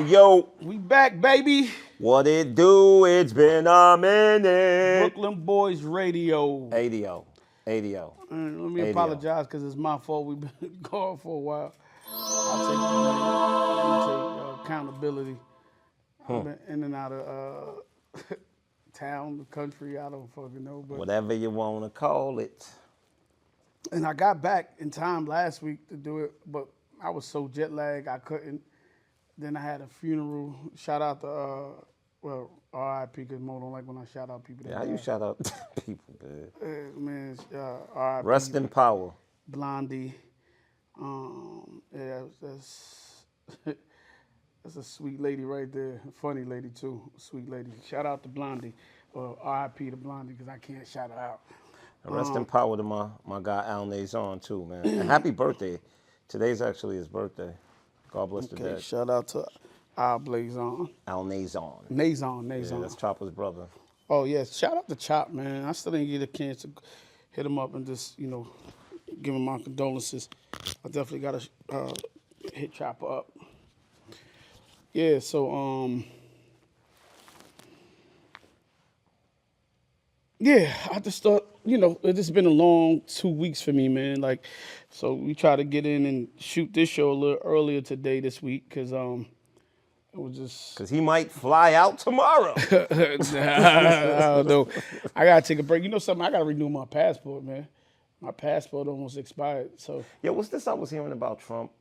Yo. We back, baby. What it do? It's been a minute. Brooklyn Boyz Radio. ADO. Let me apologize because it's my fault. We've been gone for a while. I'll take accountability. I've been in and out of town, the country, I don't fucking know. But whatever you want to call it. And I got back in time last week to do it, but I was so jet lagged I couldn't. Then I had a funeral. Shout out to, R.I.P. because Mo don't like when I shout out people. Yeah, how you shout out people, man? Man, R.I.P. Rest in power. Blondie. That's a sweet lady right there. A funny lady, too. Sweet lady. Shout out to Blondie. Or R.I.P. to Blondie because I can't shout her out. Rest in power to my guy Al Nazon, too, man. And happy birthday. Today's actually his birthday. God bless the dead. Shout out to Al Blazon. Al Nazon. Nazon. Yeah, that's Chopper's brother. Oh, yes. Shout out to Chop, man. I still didn't get a chance to hit him up and just, give him my condolences. I definitely got to hit Chopper up. Yeah, so, I just thought, it's just been a long 2 weeks for me, man. So we try to get in and shoot this show a little earlier today this week because it was just... Because he might fly out tomorrow. I don't know. I got to take a break. You know something? I got to renew my passport, man. My passport almost expired, so... Yeah, what's this I was hearing about Trump?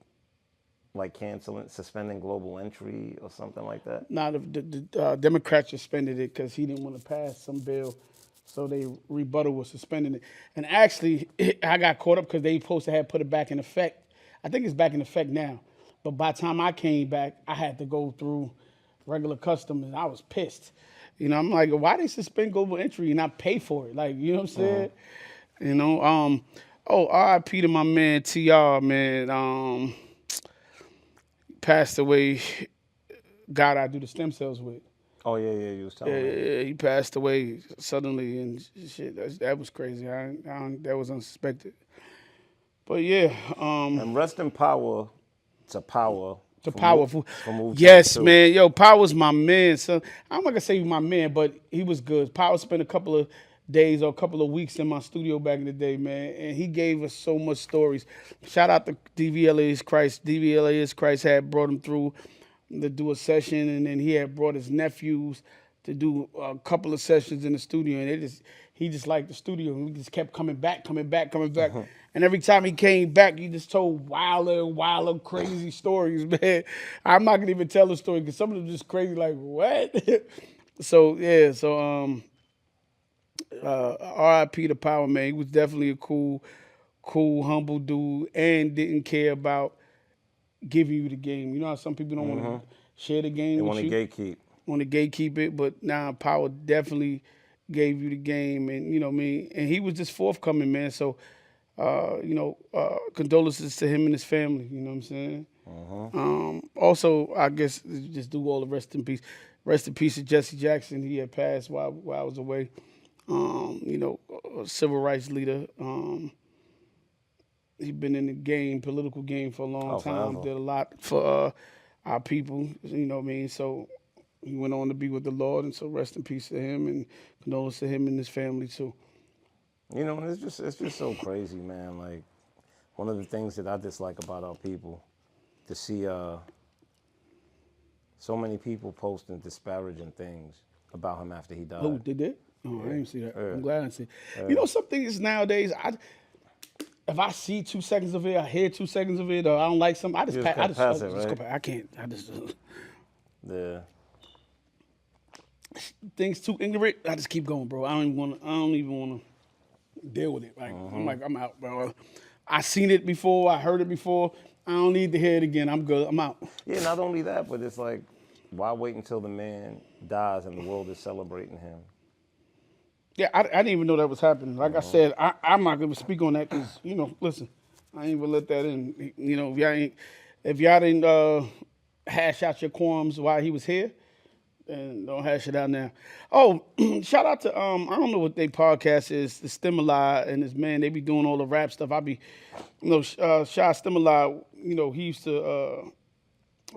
Suspending global entry or something like that? Nah, the Democrats suspended it because he didn't want to pass some bill. So they rebuttal was suspending it. And actually, I got caught up because they supposed to have put it back in effect. I think it's back in effect now. But by the time I came back, I had to go through regular customs, and I was pissed. I'm like, why they suspend global entry and not pay for it? You know what I'm saying? R.I.P. to my man, TR, man. Passed away, God I do the stem cells with. Oh, yeah, you was telling me. Yeah, he passed away suddenly and shit. That was crazy. That was unsuspected. But yeah. And rest in power to Power. Powerful. From yes, man. Yo, Power's my man. So I'm not going to say he's my man, but he was good. Power spent a couple of days or a couple of weeks in my studio back in the day, man. And he gave us so much stories. Shout out to DVLA's Christ. DVLA's Christ had brought him through to do a session, and then he had brought his nephews to do a couple of sessions in the studio, and he just liked the studio, and we just kept coming back. And every time he came back, he just told wilder, crazy stories, man. I'm not gonna even tell the story because some of them just crazy, like what? R.I.P. to Power, man. He was definitely a cool, humble dude, and didn't care about giving you the game. You know how some people don't want to share the game they with you? Want to gatekeep it, but now Power definitely gave you the game, and and he was just forthcoming, man. So, condolences to him and his family, you know what I'm saying? Also, I guess just do all the rest in peace. Rest in peace to Jesse Jackson. He had passed while I was away. A civil rights leader. He's been in the political game for a long time. Did a lot for our people, you know what I mean? So he went on to be with the Lord, and so rest in peace to him, and condolences to him and his family too. It's just so crazy, man. Like, one of the things that I dislike about our people, to see so many people posting disparaging things about him after he died. Oh, did they? Oh, yeah. I didn't see that. Yeah. I'm glad I didn't see it. Some things nowadays, if I see 2 seconds of it, I hear 2 seconds of it, or I don't like something, I just pass it, right? Go back. I can't. Yeah. Things too ignorant, I just keep going, bro. I don't even want to deal with it. I'm out, bro. I seen it before. I heard it before. I don't need to hear it again. I'm good. I'm out. Yeah, not only that, but it's like, why wait until the man dies and the world is celebrating him? Yeah, I didn't even know that was happening. Like I said, I'm not going to speak on that because, listen, I ain't even let that in. If y'all didn't hash out your qualms while he was here, then don't hash it out now. Oh, shout out to, I don't know what their podcast is, the Stimuli and his man, they be doing all the rap stuff. I be, Shy Stimuli, he used to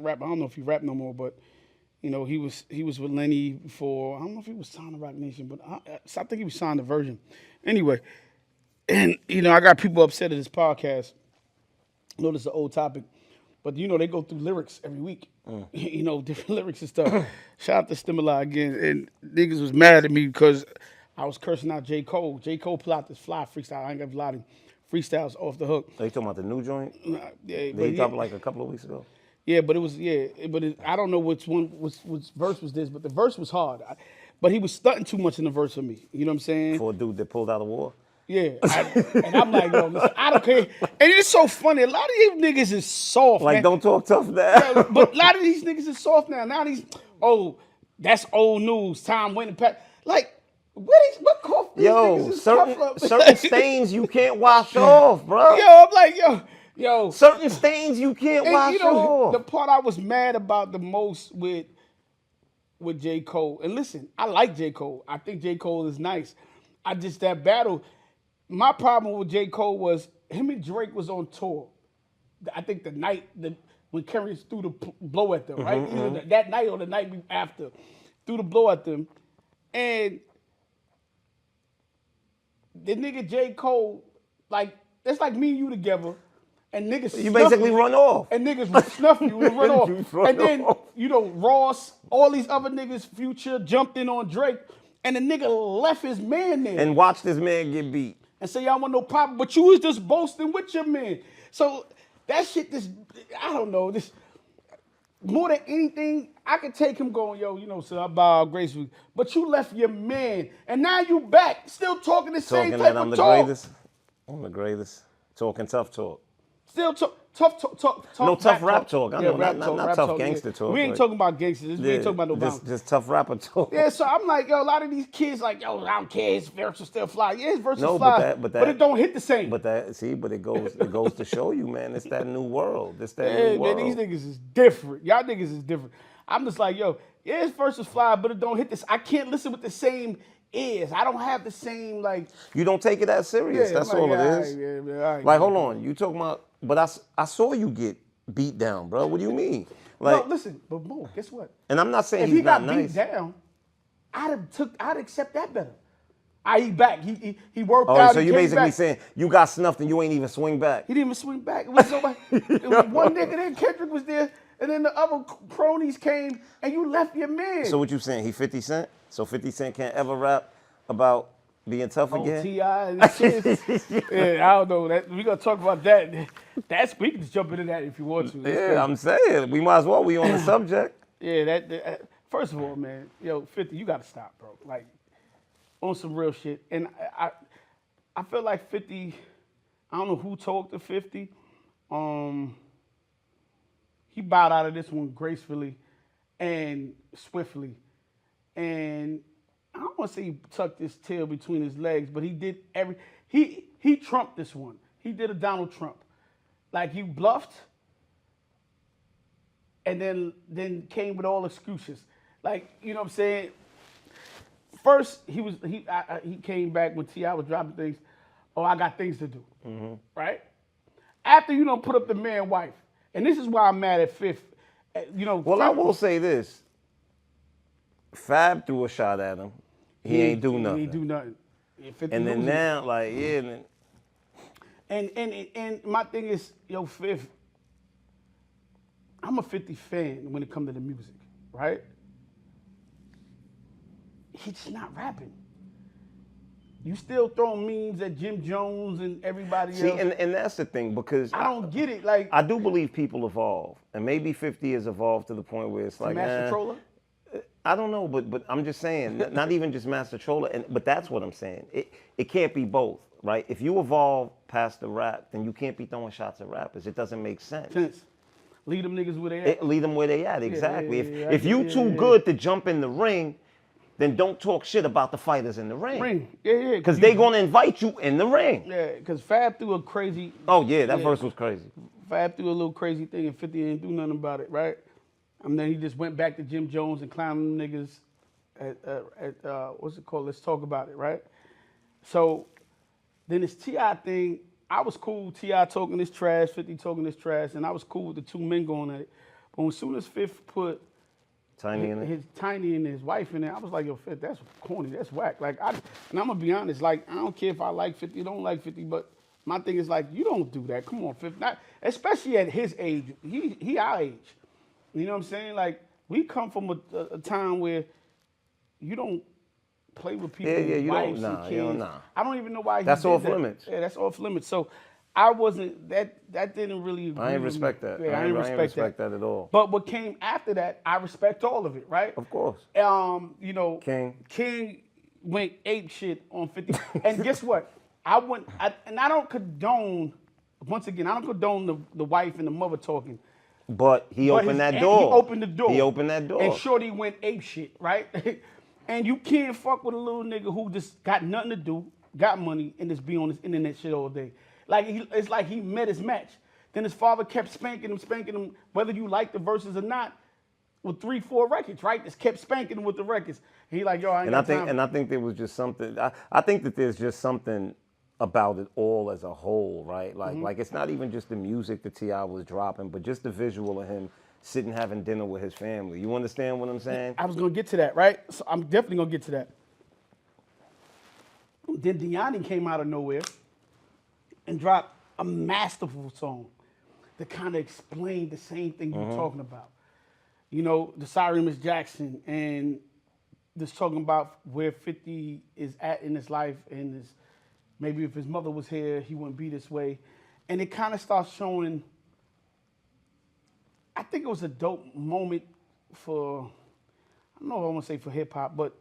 rapper. I don't know if he rap no more, but you know, he was with Lenny before. I don't know if he was signed to Rock Nation, but I think he was signed to Virgin. Anyway, and you know, I got people upset at this podcast. I know this is an old topic, but you know, they go through lyrics every week. You know, different lyrics and stuff. Shout out to Stimuli again. And niggas was mad at me because I was cursing out J. Cole. J. Cole put out this fly freestyle. I ain't gonna lie to you. Freestyles off the hook. Are you talking about the new joint? Yeah, Did but he drop it like a couple of weeks ago? yeah, but it was I don't know which verse was this, but the verse was hard. But he was stunting too much in the verse for me. You know what I'm saying? For a dude that pulled out of war? Yeah, and I'm like, yo, listen, I don't care. And it's so funny. A lot of these niggas is soft. Like, man. don't talk tough now. Yeah, but a lot of these niggas is soft now. Now these, that's old news. Tom went and pat. Like, what cough these niggas is tough up? certain stains you can't wash off, bro. Yo, I'm like, yo. Certain stains you can't wash you know, off. the part I was mad about the most with J. Cole, and listen, I like J. Cole. I think J. Cole is nice. That battle. My problem with J. Cole was him and Drake was on tour. I think the night when Kerry threw the blow at them, right? Either that night or the night after, threw the blow at them. And the nigga J. Cole, like, that's like me and you together, and niggas You basically run off. And niggas would snuff you and run off. And then, off. you know, Ross, all these other niggas, Future, jumped in on Drake, and the nigga left his man there. And watch this man get beat. And say, y'all want no problem, but you was just boasting with your man. So that shit, I don't know, this, more than anything, I could take him going, yo, you know, so I bow gracefully, but you left your man, and now you back, still talking the same type Talking that of I'm the talk. greatest. I'm the greatest. Talking tough talk. Still tough talk. No tough rap talk. I know, not tough gangster talk. We ain't talking about gangsters. We ain't talking about no violence. Just tough rapper talk. Yeah, so I'm like, yo, a lot of these kids like, yo, I don't care, his verse will still fly. Yeah, his verse will fly, but it don't hit the same. But it goes to show you, man, it's that new world. It's that Yeah, new world. man, these niggas is different. Y'all niggas is different. I'm just like, yo, yeah, his verse is fly, but it don't hit this. I can't listen with the same ears. I don't have the same, like. You don't take it that serious. That's like, all it all is. right, yeah, man, all right, Like, hold on. You talking about, but I saw you get beat down, bro. What do you mean? Like, no, listen, but Mo, guess what? and I'm not saying If he's he got not nice. beat down, I'd accept that better. He back. He worked Oh, out. so he you came basically back. saying you got snuffed and you ain't even swing back. He didn't even swing back. It was nobody. It was one nigga there. Kendrick was there, and then the other cronies came, and you left your man. So what you saying? He 50 Cent? So 50 Cent can't ever rap about being tough again? T.I. and shit. Yeah, I don't know. We gonna talk about that. We can just jump into that if you want to. Yeah, I'm saying we might as well. We on the subject. Yeah, first of all, man, yo, 50, you gotta stop, bro. Like, on some real shit. And I feel like 50. I don't know who talked to 50. He bowed out of this one gracefully and swiftly. And I don't want to say he tucked his tail between his legs, but he did he trumped this one. He did a Donald Trump. Like, he bluffed and then came with all excuses. Like, you know what I'm saying? First, he came back when T.I. was dropping things. Oh, I got things to do, right? After you don't put up the man wife, and this is why I'm mad at Fifth. You know. Well, I will say this: Fab threw a shot at him. He ain't do nothing. He ain't do nothing. And then now, like, yeah. And my thing is, yo, Fifth. I'm a 50 fan when it comes to the music, right? He's just not rapping. You still throwing memes at Jim Jones and everybody else. See, and that's the thing, because I don't get it. Like, I do believe people evolve, and maybe 50 has evolved to the point where it's like, Master Troller? I don't know, but I'm just saying, not even just Master Troller, but that's what I'm saying. It can't be both, right? If you evolve past the rap, then you can't be throwing shots at rappers. It doesn't make sense. Leave them niggas where they at. Leave them where they at, exactly. Yeah, if you too good to jump in the ring, then don't talk shit about the fighters in the ring. Yeah. Because they gonna invite you in the ring. Yeah, because Fab threw a crazy. Oh yeah, that verse was crazy. Fab threw a little crazy thing and 50 didn't do nothing about it, right? And then he just went back to Jim Jones and clowned them niggas at what's it called? Let's talk about it, right? So then this T.I. thing, I was cool. T.I. talking this trash, 50 talking this trash, and I was cool with the two men going at it. But as soon as Fifth put Tiny in it. his Tiny and his wife in there, I was like, yo, Fifth, that's corny, that's whack. Like, and I'm gonna be honest, like, I don't care if I like 50, don't like 50, but my thing is like, you don't do that. Come on, Fifth. Not, especially at his age. He our age. You know what I'm saying? Like, we come from a time where you don't play with people's you wives don't, and nah, kids. you don't, nah. I don't even know why he That's did off that. limits. Yeah, that's off limits. So I wasn't, that didn't really agree I ain't with respect me. that. Yeah, I ain't respect that at all. But what came after that, I respect all of it, right? Of course. You know, King went ape shit on 50. And guess what? I don't condone, once again, I don't condone the wife and the mother talking. But he opened that door. He opened the door. He opened that door. And Shorty went ape shit, right? And you can't fuck with a little nigga who just got nothing to do, got money, and just be on this internet shit all day. Like, it's like he met his match. Then his father kept spanking him, whether you like the verses or not, with 3-4 records, right? Just kept spanking him with the records. And he like, yo, I ain't got time. And I think there was just something, I think that there's just something about it all as a whole, right? Like it's not even just the music that T.I. was dropping, but just the visual of him sitting having dinner with his family. You understand what I'm saying? I was gonna get to that, right? So I'm definitely gonna get to that. Then Deani came out of nowhere and dropped a masterful song that kind of explained the same thing you're talking about. You know, the Sorry Miss Jackson, and just talking about where 50 is at in his life, and maybe if his mother was here, he wouldn't be this way. And it kind of starts showing, I think it was a dope moment for, I don't know if I want to say for hip hop, but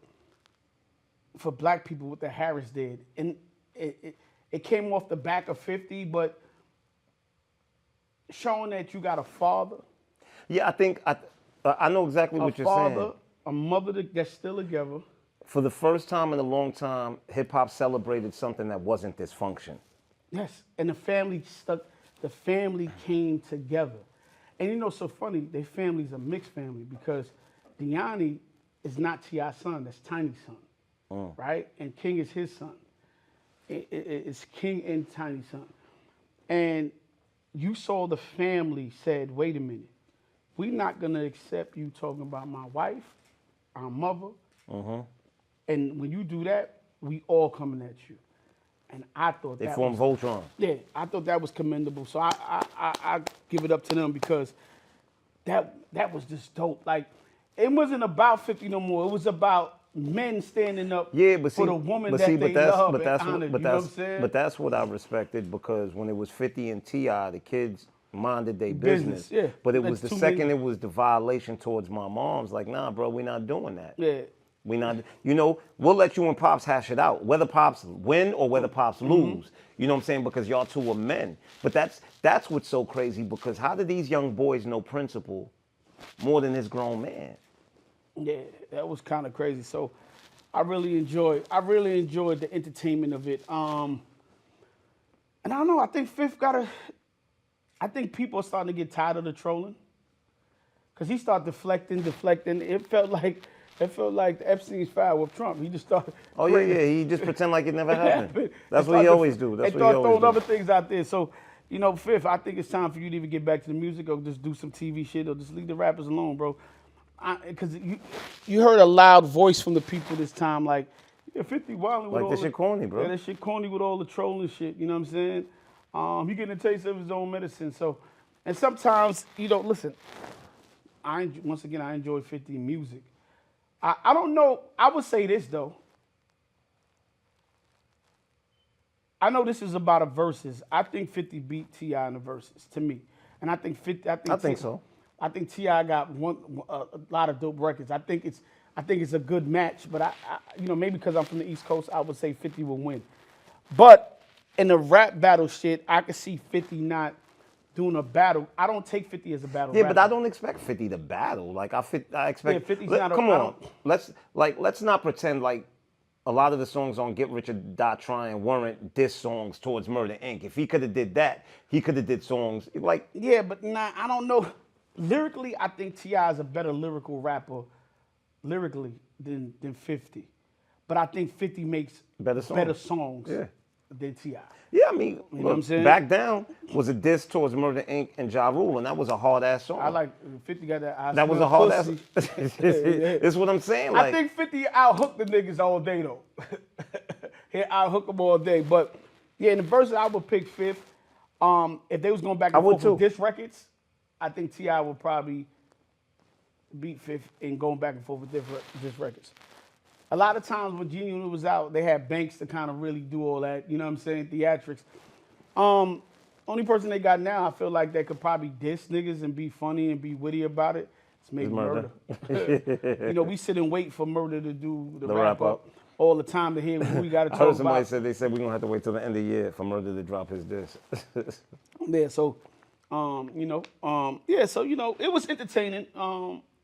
for black people, what the Harris did. And it came off the back of 50, but showing that you got a father. Yeah, I think, I know exactly what you're saying. A father, a mother that's still together. For the first time in a long time, hip hop celebrated something that wasn't dysfunction. Yes, and the family came together. And you know, so funny, their family's a mixed family because Deani is not T.I.'s son, that's Tiny's son, right? And King is his son. It's King and Tiny's son. And you saw the family said, wait a minute, we're not gonna accept you talking about my wife, our mother, and when you do that, we all coming at you. And I thought they formed Voltron. Yeah, I thought that was commendable. So I give it up to them because that was just dope. Like, it wasn't about 50 no more. It was about men standing up for the woman that they love and honored. You know what I'm saying? But that's what I respected, because when it was 50 and T.I., the kids minded their business. Yeah. But it was the second it was the violation towards my mom's, like, nah, bro, we're not doing that. Yeah. We not, you know, we'll let you and Pops hash it out, whether Pops win or whether Pops lose. You know what I'm saying? Because y'all two are men. But that's what's so crazy, because how do these young boys know principle more than this grown man? Yeah, that was kind of crazy. So I really enjoyed the entertainment of it. And I don't know, I think Fifth I think people are starting to get tired of the trolling. Because he started deflecting. It felt like the Epstein's file with Trump. He just started. Oh, yeah. He just pretend like it never happened. That's what he always do. They start throwing other things out there. So, you know, Fifth, I think it's time for you to either get back to the music or just do some TV shit or just leave the rappers alone, bro. Because you heard a loud voice from the people this time, like, yeah, 50 wilding with all that shit corny, bro. Yeah, that shit corny with all the trolling shit, you know what I'm saying? He getting a taste of his own medicine. So, and sometimes, you know, listen, once again, I enjoy 50 music. I don't know. I would say this, though. I know this is about a verses. I think 50 beat T.I. in the verses, to me. And I think 50. I think so. I think T.I. got a lot of dope records. I think it's a good match. But I you know, maybe because I'm from the East Coast, I would say 50 will win. But in the rap battle shit, I could see 50 not doing a battle. I don't take 50 as a battle. Yeah, rapper. but I don't expect 50 to battle. Like I expect. Yeah, 50's not a. Come on, let's not pretend like a lot of the songs on Get Rich or Die Trying weren't diss songs towards Murder Inc. If he could have did that, he could have did songs like. Yeah, but I don't know. Lyrically, I think T.I. is a better lyrical rapper, lyrically than 50. But I think 50 makes better songs. Yeah. than T.I. Yeah, I mean, You know what I'm look, saying? Back Down was a diss towards Murder Inc. and Ja Rule, and that was a hard-ass song. I like 50 got that. That was a hard-ass. That's what I'm saying. I think 50 out-hooked the niggas all day, though. He out-hooked them all day. But, yeah, in the verses, I would pick Fifth. If they was going back and forth with diss records, I think T.I. would probably beat Fifth in going back and forth with diss records. A lot of times when G Unit was out, they had Banks to kind of really do all that, you know what I'm saying, theatrics. Only person they got now, I feel like they could probably diss niggas and be funny and be witty about it. It's maybe Murder. You know, we sit and wait for Murder to do the wrap up all the time to hear who we got to talk I heard about. somebody said, they said we're going to have to wait till the end of the year for Murder to drop his disc. Yeah, so, yeah, so, you know, it was entertaining,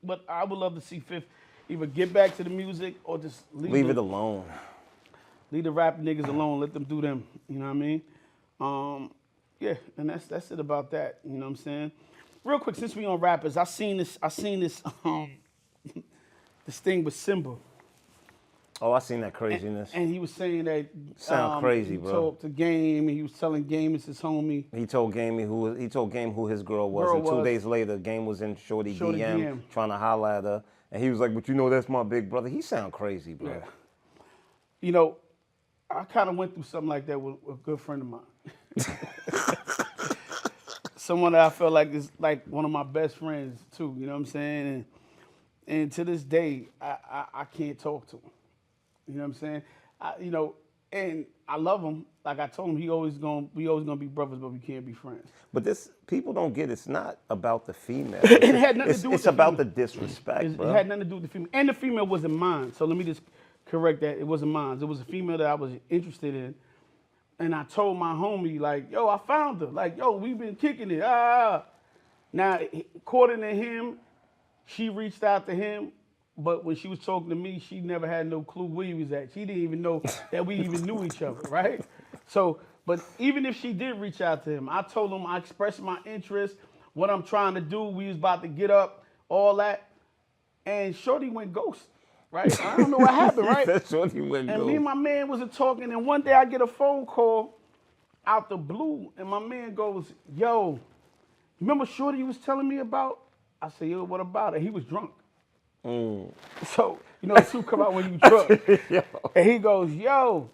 but I would love to see Fifth either get back to the music or just Leave it alone. Leave the rap niggas alone. Let them do them. You know what I mean? Yeah, and that's it about that. You know what I'm saying? Real quick, since we on rappers, I seen this this thing with Simba. Oh, I seen that craziness. And he was saying that Sound crazy, he bro. talked to Game and he was telling Game it's his homie. He told Game who his girl was, and 2 days later, Game was in Shorty DM trying to holler at her, and he was like, "But you know that's my big brother." He sound crazy, bro. Yeah. You know, I kind of went through something like that with a good friend of mine. Someone that I feel like is like one of my best friends too. You know what I'm saying? And to this day, I can't talk to him. You know what I'm saying? You know, and I love him. Like I told him, we always gonna be brothers, but we can't be friends. But this, people don't get, it's not about the female. It had nothing to do with it's the about female. the disrespect, bro. It had nothing to do with the female. And the female wasn't mine. So let me just correct that. It wasn't mine. It was a female that I was interested in. And I told my homie, like, yo, I found her. Like, yo, we've been kicking it. Now, according to him, she reached out to him. But when she was talking to me, she never had no clue where he was at. She didn't even know that we even knew each other, right? So, but even if she did reach out to him, I told him I expressed my interest, what I'm trying to do. We was about to get up, all that. And Shorty went ghost, right? I don't know what happened, right? Shorty went and ghost. me and my man wasn't talking. And one day I get a phone call out the blue. And my man goes, yo, remember Shorty you was telling me about? I said, yo, what about it? He was drunk. So, you know, the truth come out when you drunk. And he goes, yo,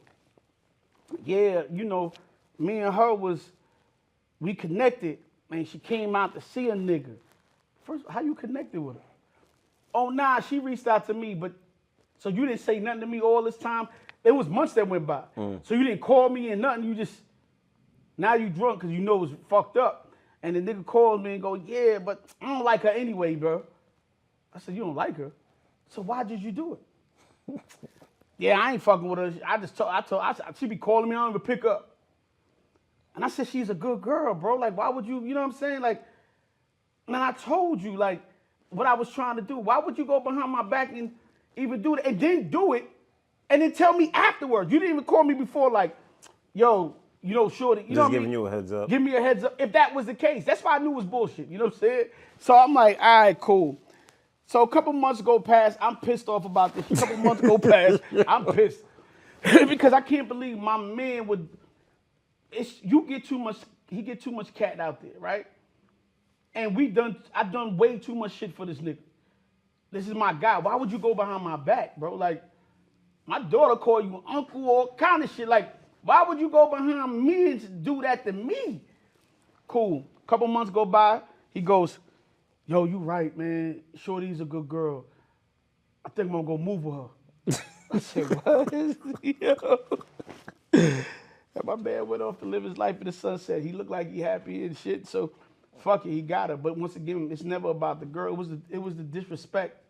yeah, you know, me and her we connected, and she came out to see a nigga. First, how you connected with her? Oh, nah, she reached out to me, but, so you didn't say nothing to me all this time? It was months that went by. So you didn't call me and nothing, you just, now you drunk because you know it was fucked up. And the nigga called me and go, yeah, but I don't like her anyway, bro. I said, you don't like her? So why did you do it? Yeah, I ain't fucking with her. I told, she be calling me, I don't even pick up. And I said, she's a good girl, bro. Like, why would you know what I'm saying? Like, man, I told you, like, what I was trying to do. Why would you go behind my back and even do it and then do it and then tell me afterwards? You didn't even call me before, like, yo, you know, Shorty. You know what I mean? Giving you a heads up. Give me a heads up. If that was the case, that's why I knew it was bullshit. You know what I'm saying? So I'm like, all right, cool. So a couple months go past. I'm pissed off about this. A couple months go past. I'm pissed because I can't believe my man would. You get too much. He get too much cat out there, right? And I've done way too much shit for this nigga. This is my guy. Why would you go behind my back, bro? Like, my daughter call you uncle, all kind of shit. Like, why would you go behind me and do that to me? Cool. Couple months go by. He goes, yo, you right, man. Shorty's a good girl. I think I'm gonna go move with her. I said, what? Yo. And my man went off to live his life in the sunset. He looked like he happy and shit. So, fuck it, he got her. But once again, it's never about the girl. It was the disrespect.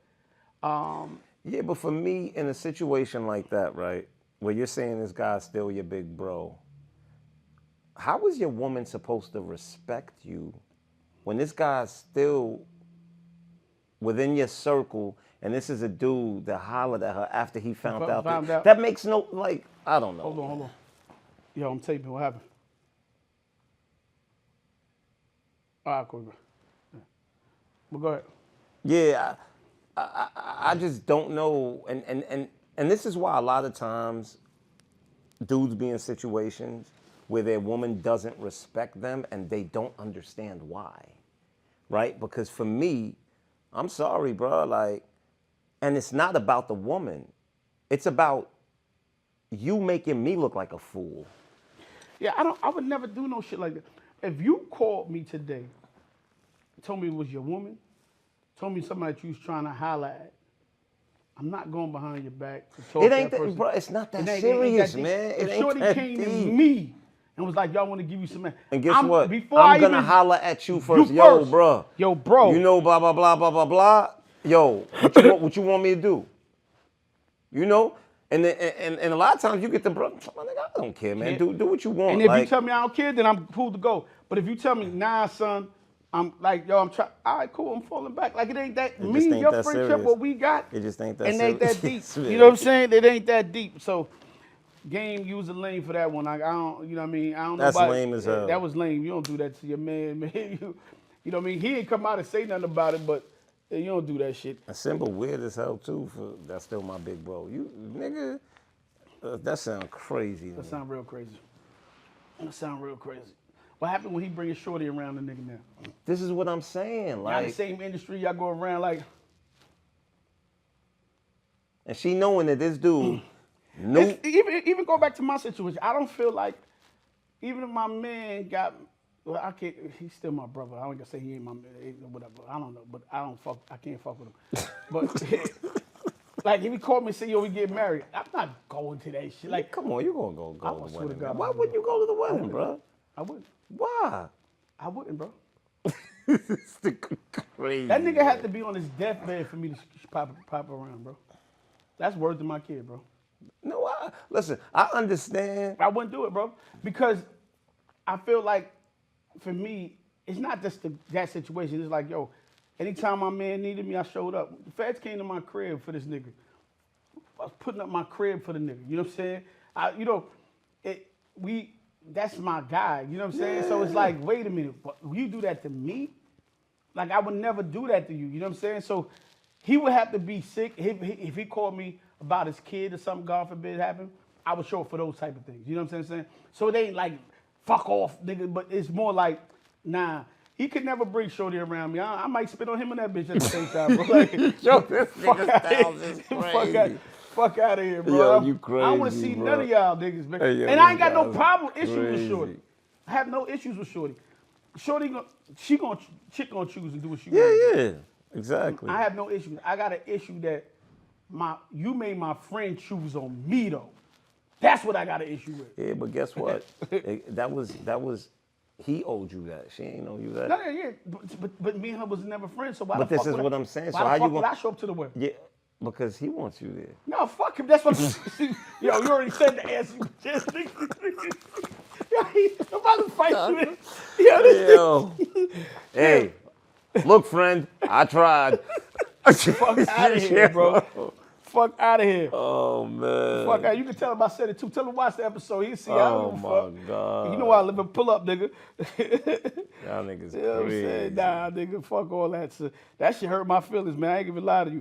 Yeah, but for me, in a situation like that, right, where you're saying this guy's still your big bro, how is your woman supposed to respect you when this guy's still within your circle and this is a dude that hollered at her after he found out? That makes no, like, I don't know. Hold on. Yo, I'm taping. What happened? All right, cool. Yeah. Well, go ahead. Yeah, I just don't know. And this is why a lot of times dudes be in situations where their woman doesn't respect them and they don't understand why, right? Because for me, I'm sorry, bro, like, and it's not about the woman. It's about you making me look like a fool. Yeah, I would never do no shit like that. If you called me today, told me it was your woman, told me somebody that you was trying to holler at, I'm not going behind your back to talk It ain't to that that, person. bro, it's not that It ain't serious, that deep. man. It If ain't Shorty that came to deep. me and was like, y'all want to give you some... And guess what? Before I'm I gonna even, holler at you first. You Yo, first. bro. Yo, bro. You know, blah, blah, blah, blah, blah, blah. Yo, what you want me to do? You know? And a lot of times you get the bro, my nigga, I don't care, man. Yeah. Do what you want. And if like, you tell me I don't care, then I'm cool to go. But if you tell me, nah, son, I'm like, yo, I'm trying. All right, cool, I'm falling back. Like, it ain't that, me just and ain't your that friendship, serious. what we got, It just ain't that it ain't that deep. serious. You know what I'm saying? It ain't that deep. So, game, use a lane for that one. I don't, you know what I mean? I don't know. That's lame as hell. That was lame. You don't do that to your man, man. You know what I mean? He ain't come out and say nothing about it, but you don't do that shit. A symbol weird as hell, too, for that's still my big bro. You, nigga, that sound crazy. That sound real crazy. That sound real crazy. What happened when he bring his shorty around the nigga now? This is what I'm saying. Y'all in Like, the same industry, y'all go around like... and she knowing that this dude, no, Even go back to my situation. I don't feel like, even if my man got, well, I can't. He's still my brother. I ain't gonna say he ain't my man, whatever. I don't know, but I can't fuck with him. But like, if he called me and said, "Yo, we get married," I'm not going to that shit. Like, come on, you gonna go I to the swear to wedding. God, Man. Why I wouldn't you go to the wedding, wouldn't. bro? I wouldn't. Why? I wouldn't, bro. It's crazy. That nigga had to be on his deathbed for me to pop around, bro. That's worth to my kid, bro. No, listen, I understand. I wouldn't do it, bro, because I feel like, for me, it's not just that situation. It's like, yo, anytime my man needed me, I showed up. The feds came to my crib for this nigga. I was putting up my crib for the nigga. You know what I'm saying? That's my guy. You know what I'm saying? So it's like, wait a minute, you do that to me? Like, I would never do that to you. You know what I'm saying? So he would have to be sick. If he called me about his kid or something, God forbid, happened, I would show up for those type of things. You know what I'm saying? So it ain't like, fuck off, nigga, but it's more like, nah, he could never bring Shorty around me. I might spit on him and that bitch at the same time, bro. Like, Yo, this nigga Styles is crazy. Fuck out of here, bro. Yo, you I don't want to crazy, see bro. none of y'all niggas, man. Hey, yo, and I ain't this got no guy's problem, issues with crazy. Shorty. I have no issues with Shorty. Shorty, chick gonna choose and do what she Yeah, wants. yeah, exactly. I have no issues. I got an issue that you made my friend choose on me though. That's what I got an issue with. Yeah, but guess what? that was he owed you that. She ain't owe you that. No, yeah, but me and her was never friends. So why But the this fuck is would what I, I'm saying. Why So the how fuck you would gonna? I show up to the wedding? Yeah, because he wants you there. No, fuck him. That's what. Yo, you already said the answer. Yo, I'm about to fight you. Yo, hey, look, friend, I tried. Fuck out of here, bro. Fuck out of here. Oh man. Fuck out. You can tell him I said it too. Tell him watch the episode. He'll see. I Oh don't give a my fuck. God. You know I live in pull up, nigga. Y'all niggas You know what I'm crazy. saying? Nah, nigga, fuck all that. So, that shit hurt my feelings, man. I ain't even lie to you.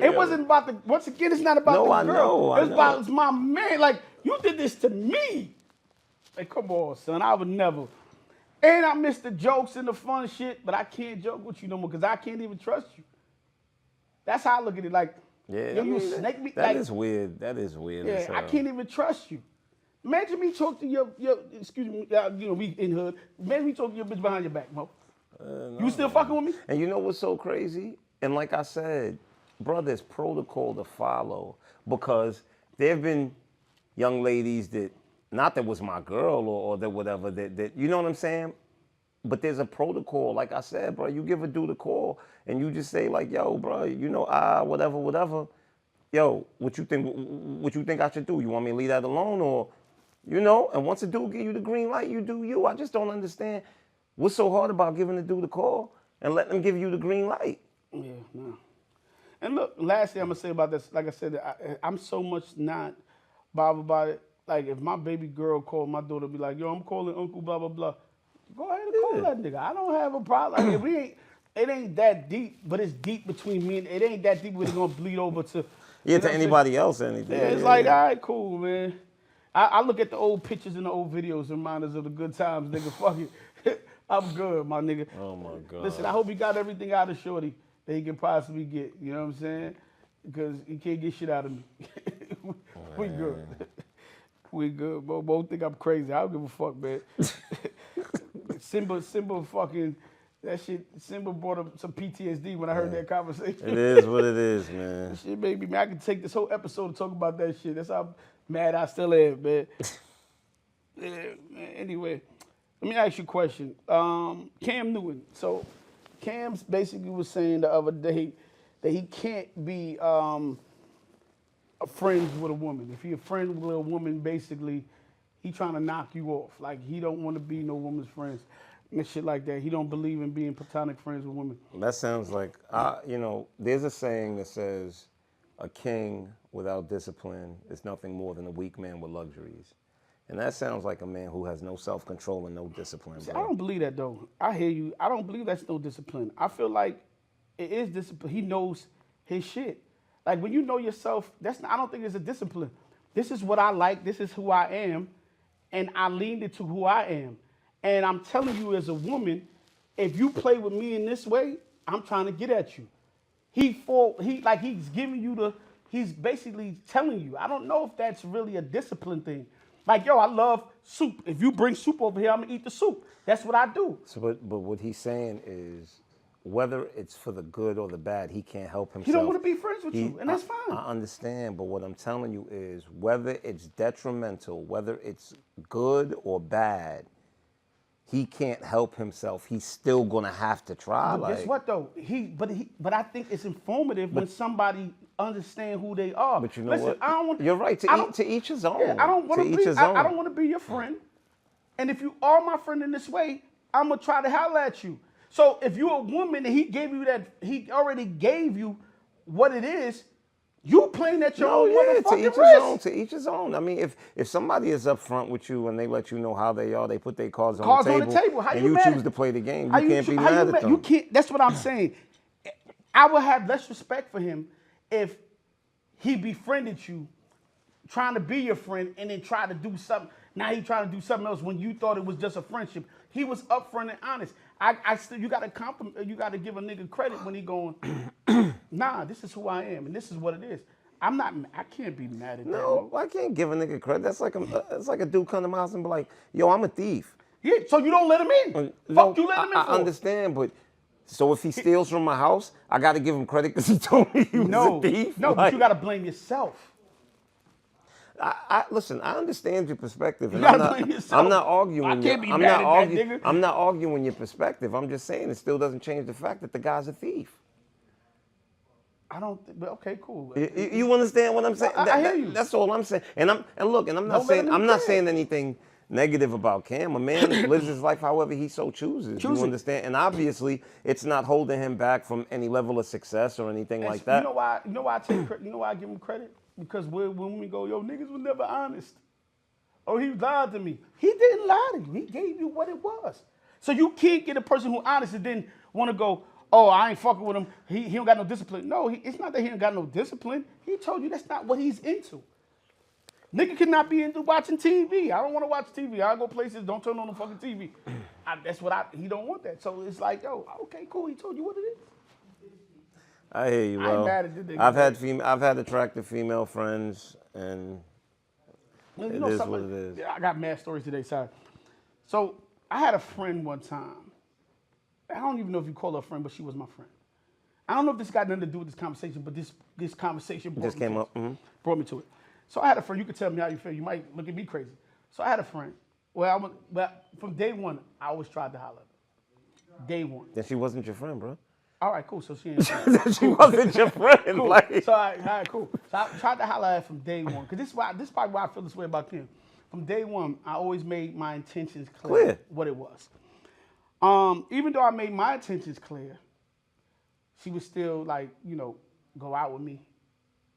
It wasn't about the. Once again, it's not about No, the I girl. know, I It's know. about my man. Like, you did this to me. Like, come on, son. I would never. And I miss the jokes and the fun shit, but I can't joke with you no more because I can't even trust you. That's how I look at it. Like, Yeah, yo, I you mean, snake me. That like, is weird. That is weird. as yeah, I hell. can't even trust you. Imagine me talk to your excuse me, you know, we in hood. Imagine me talk to your bitch behind your back, Mo. You still fucking with me? And you know what's so crazy? And like I said, bro, there's protocol to follow because there have been young ladies that, not that was my girl or that whatever, that you know what I'm saying? But there's a protocol. Like I said, bro, you give a dude a call and you just say like, yo, bro, you know, whatever. Yo, what you think I should do? You want me to leave that alone or, you know? And once a dude give you the green light, you do you. I just don't understand what's so hard about giving the dude a call and letting him give you the green light. Yeah, no. And look, last thing I'm gonna say about this, like I said, I'm so much not bothered about it. Like if my baby girl called my daughter, be like, yo, I'm calling Uncle blah blah blah. Go ahead and call that nigga. I don't have a problem. Like, it ain't that deep, but it's deep between me and it ain't that deep where it's gonna bleed over to Yeah, You know to what I'm anybody else, anything. saying? Yeah, it's like, all right, cool, man. I look at the old pictures and the old videos, reminders of the good times, nigga. Fuck it. I'm good, my nigga. Oh my God. Listen, I hope he got everything out of Shorty that he can possibly get. You know what I'm saying? Because he can't get shit out of me. We good. We good. Both think I'm crazy. I don't give a fuck, man. Simba fucking, that shit, Simba brought up some PTSD when I heard that conversation. It is what it is, man. Shit made me mad. I could take this whole episode to talk about that shit. That's how mad I still am, man. Yeah, man. Anyway, let me ask you a question. Cam Newton. So Cam's basically was saying the other day that he can't be friends with a woman. If you're a friend with a woman, basically, he trying to knock you off. Like, he don't want to be no woman's friends and shit like that. He don't believe in being platonic friends with women. That sounds like, there's a saying that says, a king without discipline is nothing more than a weak man with luxuries. And that sounds like a man who has no self-control and no discipline. See, I don't believe that, though. I hear you. I don't believe that's no discipline. I feel like it is discipline. He knows his shit. Like, when you know yourself, I don't think it's a discipline. This is what I like. This is who I am. And I leaned into who I am. And I'm telling you, as a woman, if you play with me in this way, I'm trying to get at you. He's giving you he's basically telling you. I don't know if that's really a discipline thing. Like, yo, I love soup. If you bring soup over here, I'm gonna eat the soup. That's what I do. So, but what he's saying is, whether it's for the good or the bad, he can't help himself. He don't want to be friends with you, and that's fine. I understand, but what I'm telling you is, whether it's detrimental, whether it's good or bad, he can't help himself. He's still gonna have to try. But guess what though? But I think it's informative when somebody understand who they are. But you know Listen, what? I don't want. You're right. To each his own. Yeah, I don't want to be. I don't want to be your friend. And if you are my friend in this way, I'm gonna try to holler at you. So if you're a woman and he gave you that, he already gave you what it is. You playing at your own motherfucking risk. To each his own. I mean, if somebody is upfront with you and they let you know how they are, they put their cards on the table, how and you choose to play the game, you can't be mad at them. You can't. That's what I'm saying. I would have less respect for him if he befriended you, trying to be your friend, and then try to do something. Now he trying to do something else when you thought it was just a friendship. He was upfront and honest. You gotta compliment. You gotta give a nigga credit when he going. Nah, this is who I am, and this is what it is. I can't be mad at that. No, I can't give a nigga credit. That's like it's like a dude come to my house and be like, "Yo, I'm a thief." Yeah, so you don't let him in. Fuck you, let him in. I understand, but so if he steals from my house, I got to give him credit because he told me he was a thief. No, but you got to blame yourself. Listen, I understand your perspective. And blame yourself. I'm not arguing. I can't be mad at that nigga. I'm not arguing your perspective. I'm just saying it still doesn't change the fact that the guy's a thief. I don't think, but okay, cool. You understand what I'm saying? I hear you. That's all I'm saying. And I'm not saying anything negative about Cam. A man lives his life however he so chooses. You understand? And obviously, it's not holding him back from any level of success or anything like that. You know why? You know why I take credit? You know why I give him credit? Because when we go, yo, niggas was never honest. Oh, he lied to me. He didn't lie to you. He gave you what it was. So you can't get a person who honest and then want to go, oh, I ain't fucking with him. He don't got no discipline. No, it's not that he ain't got no discipline. He told you that's not what he's into. Nigga cannot be into watching TV. I don't want to watch TV. I go places, don't turn on the fucking TV. He don't want that. So it's like, yo, okay, cool. He told you what it is. I hear you, I ain't well. mad at this nigga. I've had attractive female friends, and it is what it is. I got mad stories today, sorry. So I had a friend one time. I don't even know if you call her a friend, but she was my friend. I don't know if this got nothing to do with this conversation, but this conversation brought me to it. So I had a friend. You could tell me how you feel. You might look at me crazy. So I had a friend. Well, from day one, I always tried to holler at her. Day one. Then she wasn't your friend, bro. All right, cool. So she ain't. She wasn't your friend. Cool. Like. So all right, cool. So I tried to holler at her from day one, because this is probably why I feel this way about Kim. From day one, I always made my intentions clear. What it was. Even though I made my intentions clear, she would still go out with me.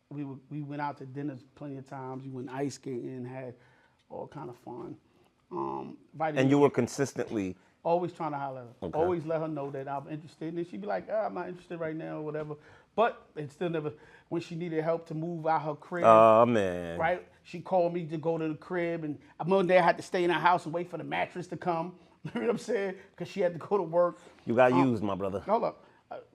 We went out to dinners plenty of times. We went ice skating, had all kind of fun. And you were consistently Always trying to holler at her. Okay. Always let her know that I'm interested. And then she'd be like, I'm not interested right now or whatever. But it still never, when she needed help to move out her crib. Oh, man. Right? She called me to go to the crib. And one day I had to stay in her house and wait for the mattress to come. You know what I'm saying? Because she had to go to work. You got used, my brother. Hold up.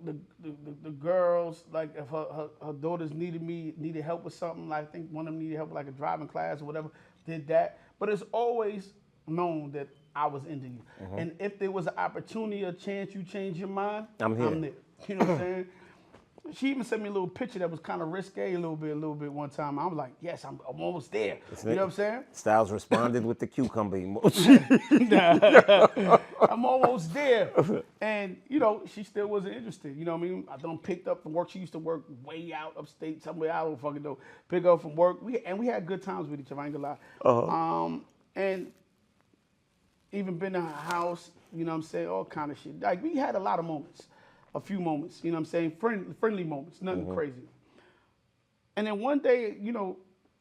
The girls, like if her daughters needed help with something, like I think one of them needed help with like a driving class or whatever, did that. But it's always known that I was into you. And if there was an opportunity, a chance you change your mind, I'm here. I'm there. You know what I'm saying? She even sent me a little picture that was kind of risque a little bit one time. I was like, yes, I'm almost there. You know what I'm saying? Styles responded with the cucumber emoji. I'm almost there. And, you know, she still wasn't interested. You know what I mean? I done picked up from work. She used to work way out upstate, somewhere I don't fucking know. Pick up from work. We had good times with each other, I ain't gonna lie. And even been in her house, you know what I'm saying? All kind of shit. Like, we had a lot of moments. A few moments, you know what I'm saying? Friendly moments, nothing crazy. And then one day, you know,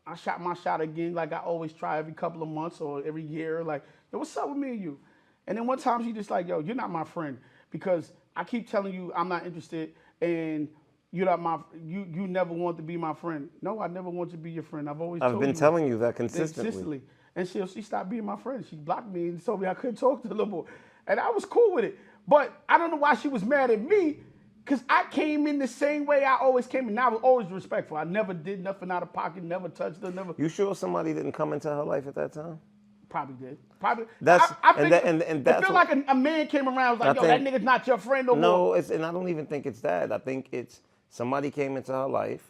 I shot my shot again, like I always try every couple of months or every year, like, yo, what's up with me and you? And then one time she just like, yo, you're not my friend because I keep telling you I'm not interested and you're not you never want to be my friend. No, I never want to be your friend. I've been telling you that consistently. And she stopped being my friend. She blocked me and told me I couldn't talk to her no more. And I was cool with it. But I don't know why she was mad at me, because I came in the same way I always came in. And I was always respectful. I never did nothing out of pocket, never touched her, never. You sure somebody didn't come into her life at that time? Probably did. Probably. That's I think, and that's I feel like a man came around and was like, yo, that nigga's not your friend no more. No, and I don't even think it's that. I think it's somebody came into her life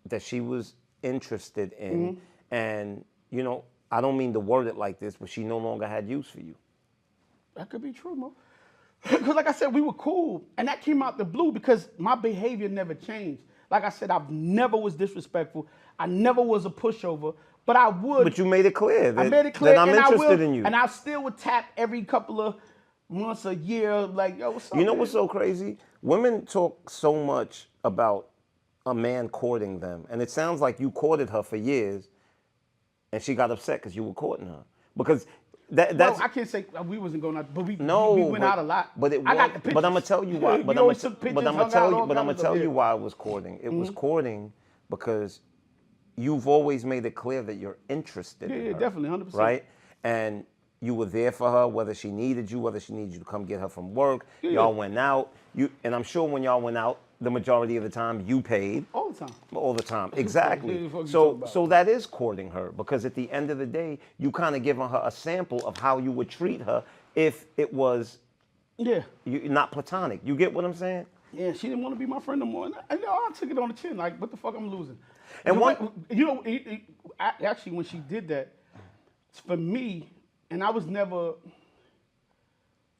that she was interested in. And, you know, I don't mean to word it like this, but she no longer had use for you. That could be true, Mo. Because like I said, we were cool. And that came out the blue because my behavior never changed. Like I said, I never was disrespectful. I never was a pushover. But I would. But you made it clear that, I made it clear that I'm interested in you. And I still would tap every couple of months, a year, like, yo, what's up? You know man? what's so crazy? Women talk so much about a man courting them. And it sounds like you courted her for years and she got upset because you were courting her. Because that's... Well, I can't say we wasn't going out, but we went out a lot. But I got the pictures. But I'm gonna tell you why. But I'm gonna tell you why it was courting. It was courting because you've always made it clear that you're interested in her. Yeah, definitely, 100%. Right? And you were there for her, whether she needed you, whether she needed you to come get her from work. Yeah. Y'all went out. And I'm sure when y'all went out, the majority of the time you paid. All the time. All the time, exactly. So that is courting her because at the end of the day, you kind of giving her a sample of how you would treat her if it was not platonic. You get what I'm saying? Yeah, she didn't want to be my friend no more. And I took it on the chin, like, what the fuck I'm losing? And actually, when she did that, for me, and I was never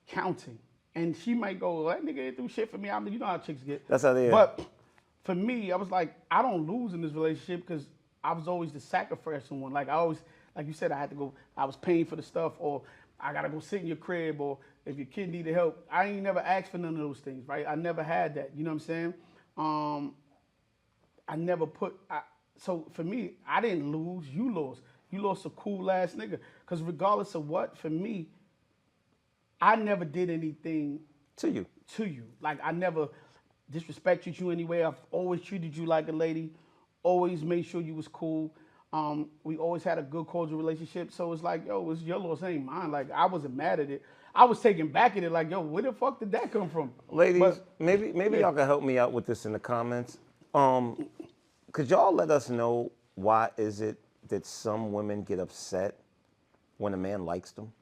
counting. And she might go, that nigga ain't do shit for me. I mean, you know how chicks get. That's how they are. But for me, I was like, I don't lose in this relationship because I was always the sacrificing one. Like I always, like you said, I had to go, I was paying for the stuff, or I gotta go sit in your crib, or if your kid needed help. I ain't never asked for none of those things, right? I never had that. You know what I'm saying? I never so for me, I didn't lose, you lost. You lost a cool ass nigga. Because regardless of what, for me, I never did anything to you. Like I never disrespected you anyway. I've always treated you like a lady. Always made sure you was cool. We always had a good cordial relationship. So it's like, yo, it's your loss, ain't mine. Like I wasn't mad at it. I was taken back at it. Like, yo, where the fuck did that come from? Ladies, maybe y'all can help me out with this in the comments. Could y'all let us know why is it that some women get upset when a man likes them?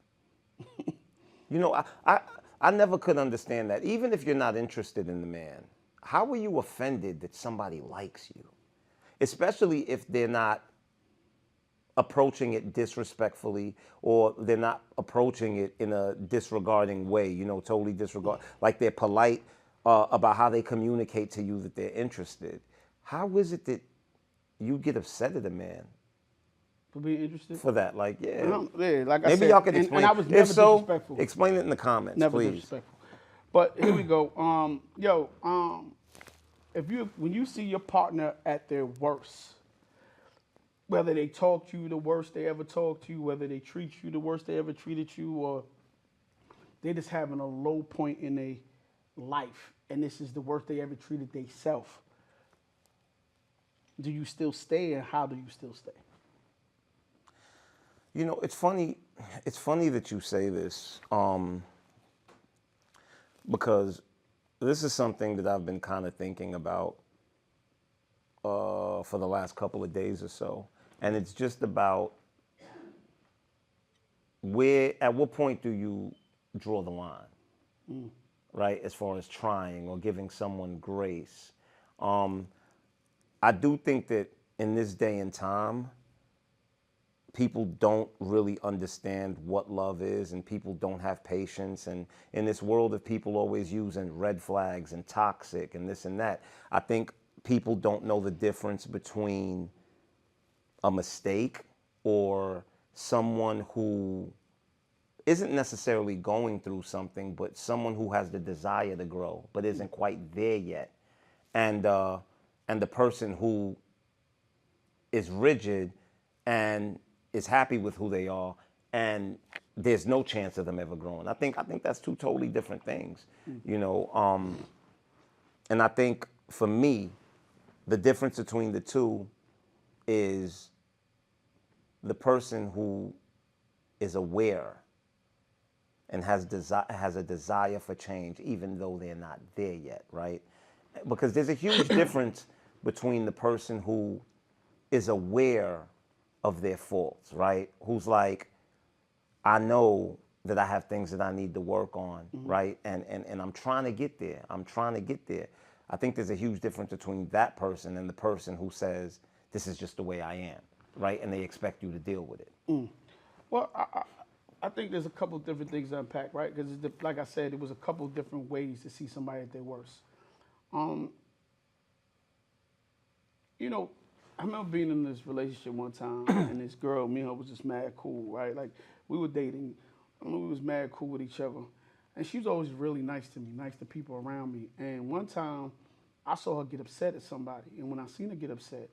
You know, I never could understand that. Even if you're not interested in the man, how are you offended that somebody likes you? Especially if they're not approaching it disrespectfully or they're not approaching it in a disregarding way, you know, totally disregard. Like they're polite about how they communicate to you that they're interested. How is it that you get upset at a man? For being interested? For that, like, yeah. Like I Maybe said, y'all can explain. And I was never disrespectful. Explain it in the comments, never please. Disrespectful. But here we go. When you see your partner at their worst, whether they talk to you the worst they ever talked to you, whether they treat you the worst they ever treated you, or They just having a low point in their life, and this is the worst they ever treated they self. Do you still stay, and how do you still stay? You know, it's funny. It's funny that you say this, because this is something that I've been kind of thinking about for the last couple of days or so, and it's just about at what point do you draw the line, right? As far as trying or giving someone grace. I do think that in this day and time, people don't really understand what love is, and people don't have patience. And in this world of people always using red flags and toxic and this and that, I think people don't know the difference between a mistake or someone who isn't necessarily going through something, but someone who has the desire to grow but isn't quite there yet, and the person who is rigid and is happy with who they are, and there's no chance of them ever growing. I think that's two totally different things, you know. And I think for me, the difference between the two is the person who is aware and has a desire for change, even though they're not there yet, right? Because there's a huge difference between the person who is aware of their faults, right? Who's like, I know that I have things that I need to work on, right? And I'm trying to get there. I think there's a huge difference between that person and the person who says, this is just the way I am, right? And they expect you to deal with it. Well, I think there's a couple different things to unpack, right? Because like I said, it was a couple different ways to see somebody at their worst. You know, I remember being in this relationship one time, and this girl, me and her was just mad cool, right? Like, we were dating, and we was mad cool with each other. And she was always really nice to me, nice to people around me. And one time, I saw her get upset at somebody. And when I seen her get upset,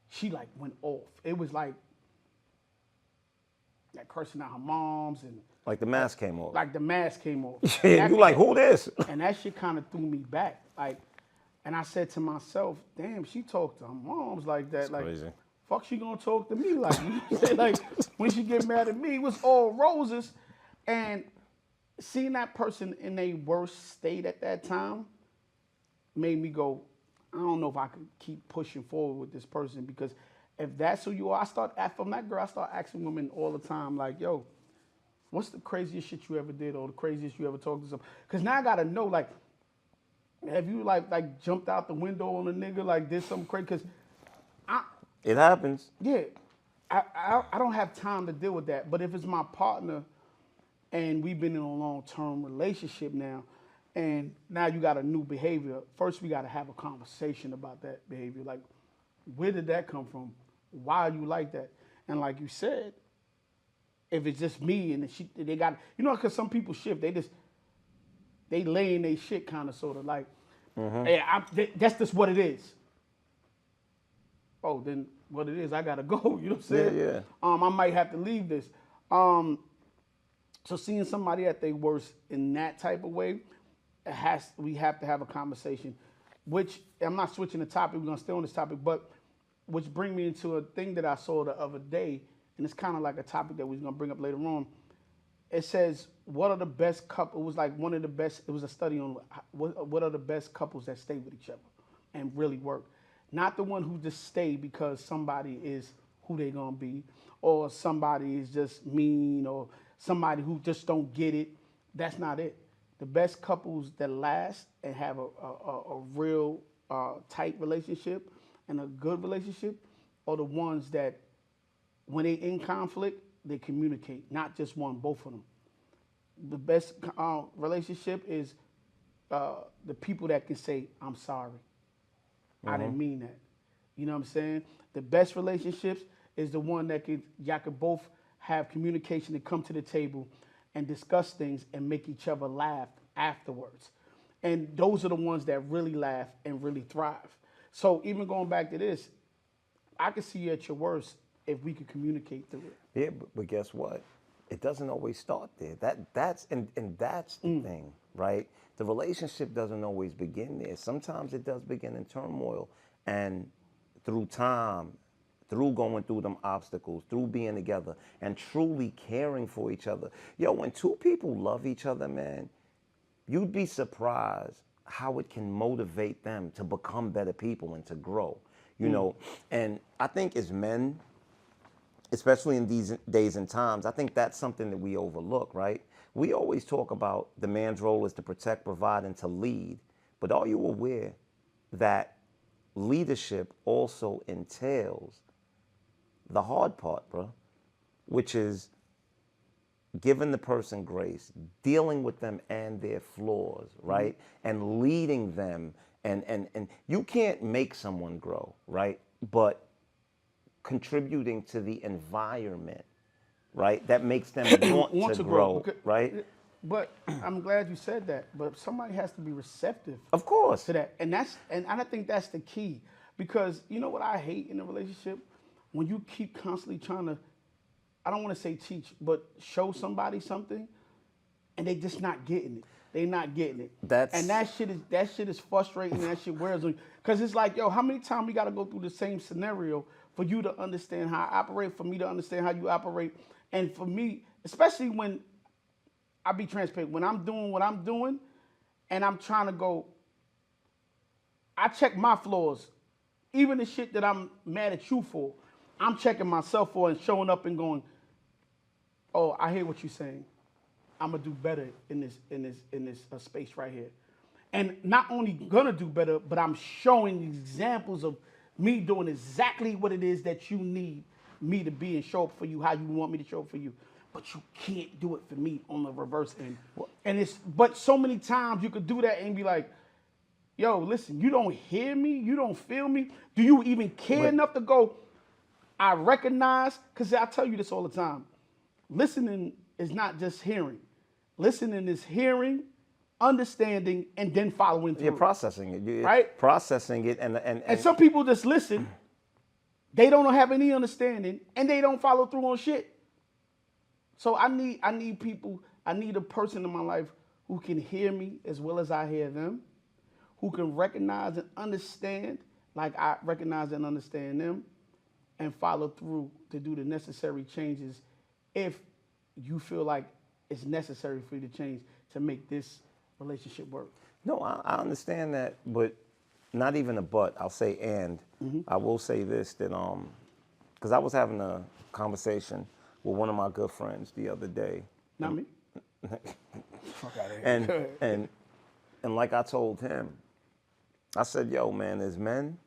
she, like, went off. It was like cursing out her moms and... Like the mask came off. Like the mask came off. Yeah, you like, who this? And that shit kind of threw me back. Like, and I said to myself, damn, she talked to her moms like that. That's like, crazy. Fuck she gonna talk to me like? You know what I'm saying? Like, when she get mad at me, it was all roses. And seeing that person in their worst state at that time made me go, I don't know if I could keep pushing forward with this person, because if that's who you are, from that girl, I start asking women all the time, like, yo, what's the craziest shit you ever did, or the craziest you ever talked to someone? Because now I gotta know, like, have you like jumped out the window on a nigga, like did something crazy? Because it happens. Yeah, I don't have time to deal with that. But if it's my partner and we've been in a long-term relationship now, and now you got a new behavior, first we got to have a conversation about that behavior. Like, where did that come from? Why are you like that? And like you said, if it's just me and they got, you know, because some people shift, they lay in their shit kind of sort of like, hey, that's just what it is. Oh, then what it is, I gotta go. You know what I'm saying? Yeah. I might have to leave this. So seeing somebody at their worst in that type of way, we have to have a conversation. Which, I'm not switching the topic, we're gonna stay on this topic, but which bring me into a thing that I saw the other day, and it's kind of like a topic that we're gonna bring up later on. It says, what are the best couples? It was like one of the best, it was a study on what are the best couples that stay with each other and really work. Not the one who just stay because somebody is who they gonna be, or somebody is just mean, or somebody who just don't get it. That's not it. The best couples that last and have a real tight relationship and a good relationship are the ones that when they in conflict, they communicate, not just one, both of them. The best relationship is the people that can say, I'm sorry. I didn't mean that. You know what I'm saying? The best relationships is the one that y'all could both have communication and come to the table and discuss things and make each other laugh afterwards. And those are the ones that really laugh and really thrive. So even going back to this, I can see you at your worst if we could communicate through it. Yeah, but guess what? it doesn't always start there. That's the thing, right? The relationship doesn't always begin there. Sometimes it does begin in turmoil, and through time, through going through them obstacles, through being together and truly caring for each other. Yo, when two people love each other, man, you'd be surprised how it can motivate them to become better people and to grow, you know? And I think as men, especially in these days and times, I think that's something that we overlook, right? We always talk about the man's role is to protect, provide, and to lead. But are you aware that leadership also entails the hard part, bro, which is giving the person grace, dealing with them and their flaws, right? And leading them. And you can't make someone grow, right? But contributing to the environment, right? That makes them want to grow, because, right? But I'm glad you said that. But somebody has to be receptive Of course. to that. And I think that's the key. Because you know what I hate in a relationship? When you keep constantly trying to, I don't want to say teach, but show somebody something, and they just not getting it. They not getting it. And that shit is frustrating. And that shit wears on you. Because it's like, yo, how many times we got to go through the same scenario for you to understand how I operate, for me to understand how you operate, and for me, especially when I be transparent, when I'm doing what I'm doing, and I'm trying to go, I check my flaws, even the shit that I'm mad at you for. I'm checking myself for and showing up and going, oh, I hear what you're saying. I'm gonna do better in this space right here. And not only gonna do better, but I'm showing examples of me doing exactly what it is that you need me to be and show up for you how you want me to show up for you. But you can't do it for me on the reverse end. But so many times you could do that and be like, yo, listen, you don't hear me, you don't feel me. Do you even care enough to go, I recognize, because I tell you this all the time. Listening is not just hearing. Listening is hearing, understanding, and then following through. You're processing it. You're right? processing it. And some people just listen. They don't have any understanding, and they don't follow through on shit. So I need people, I need a person in my life who can hear me as well as I hear them, who can recognize and understand like I recognize and understand them, and follow through to do the necessary changes if you feel like it's necessary for you to change to make this relationship work. No, I understand that, but not even a but. I'll say and. I will say this, that because I was having a conversation with one of my good friends the other day. Not me. Fuck out of here. And like I told him, I said, yo, man, as men,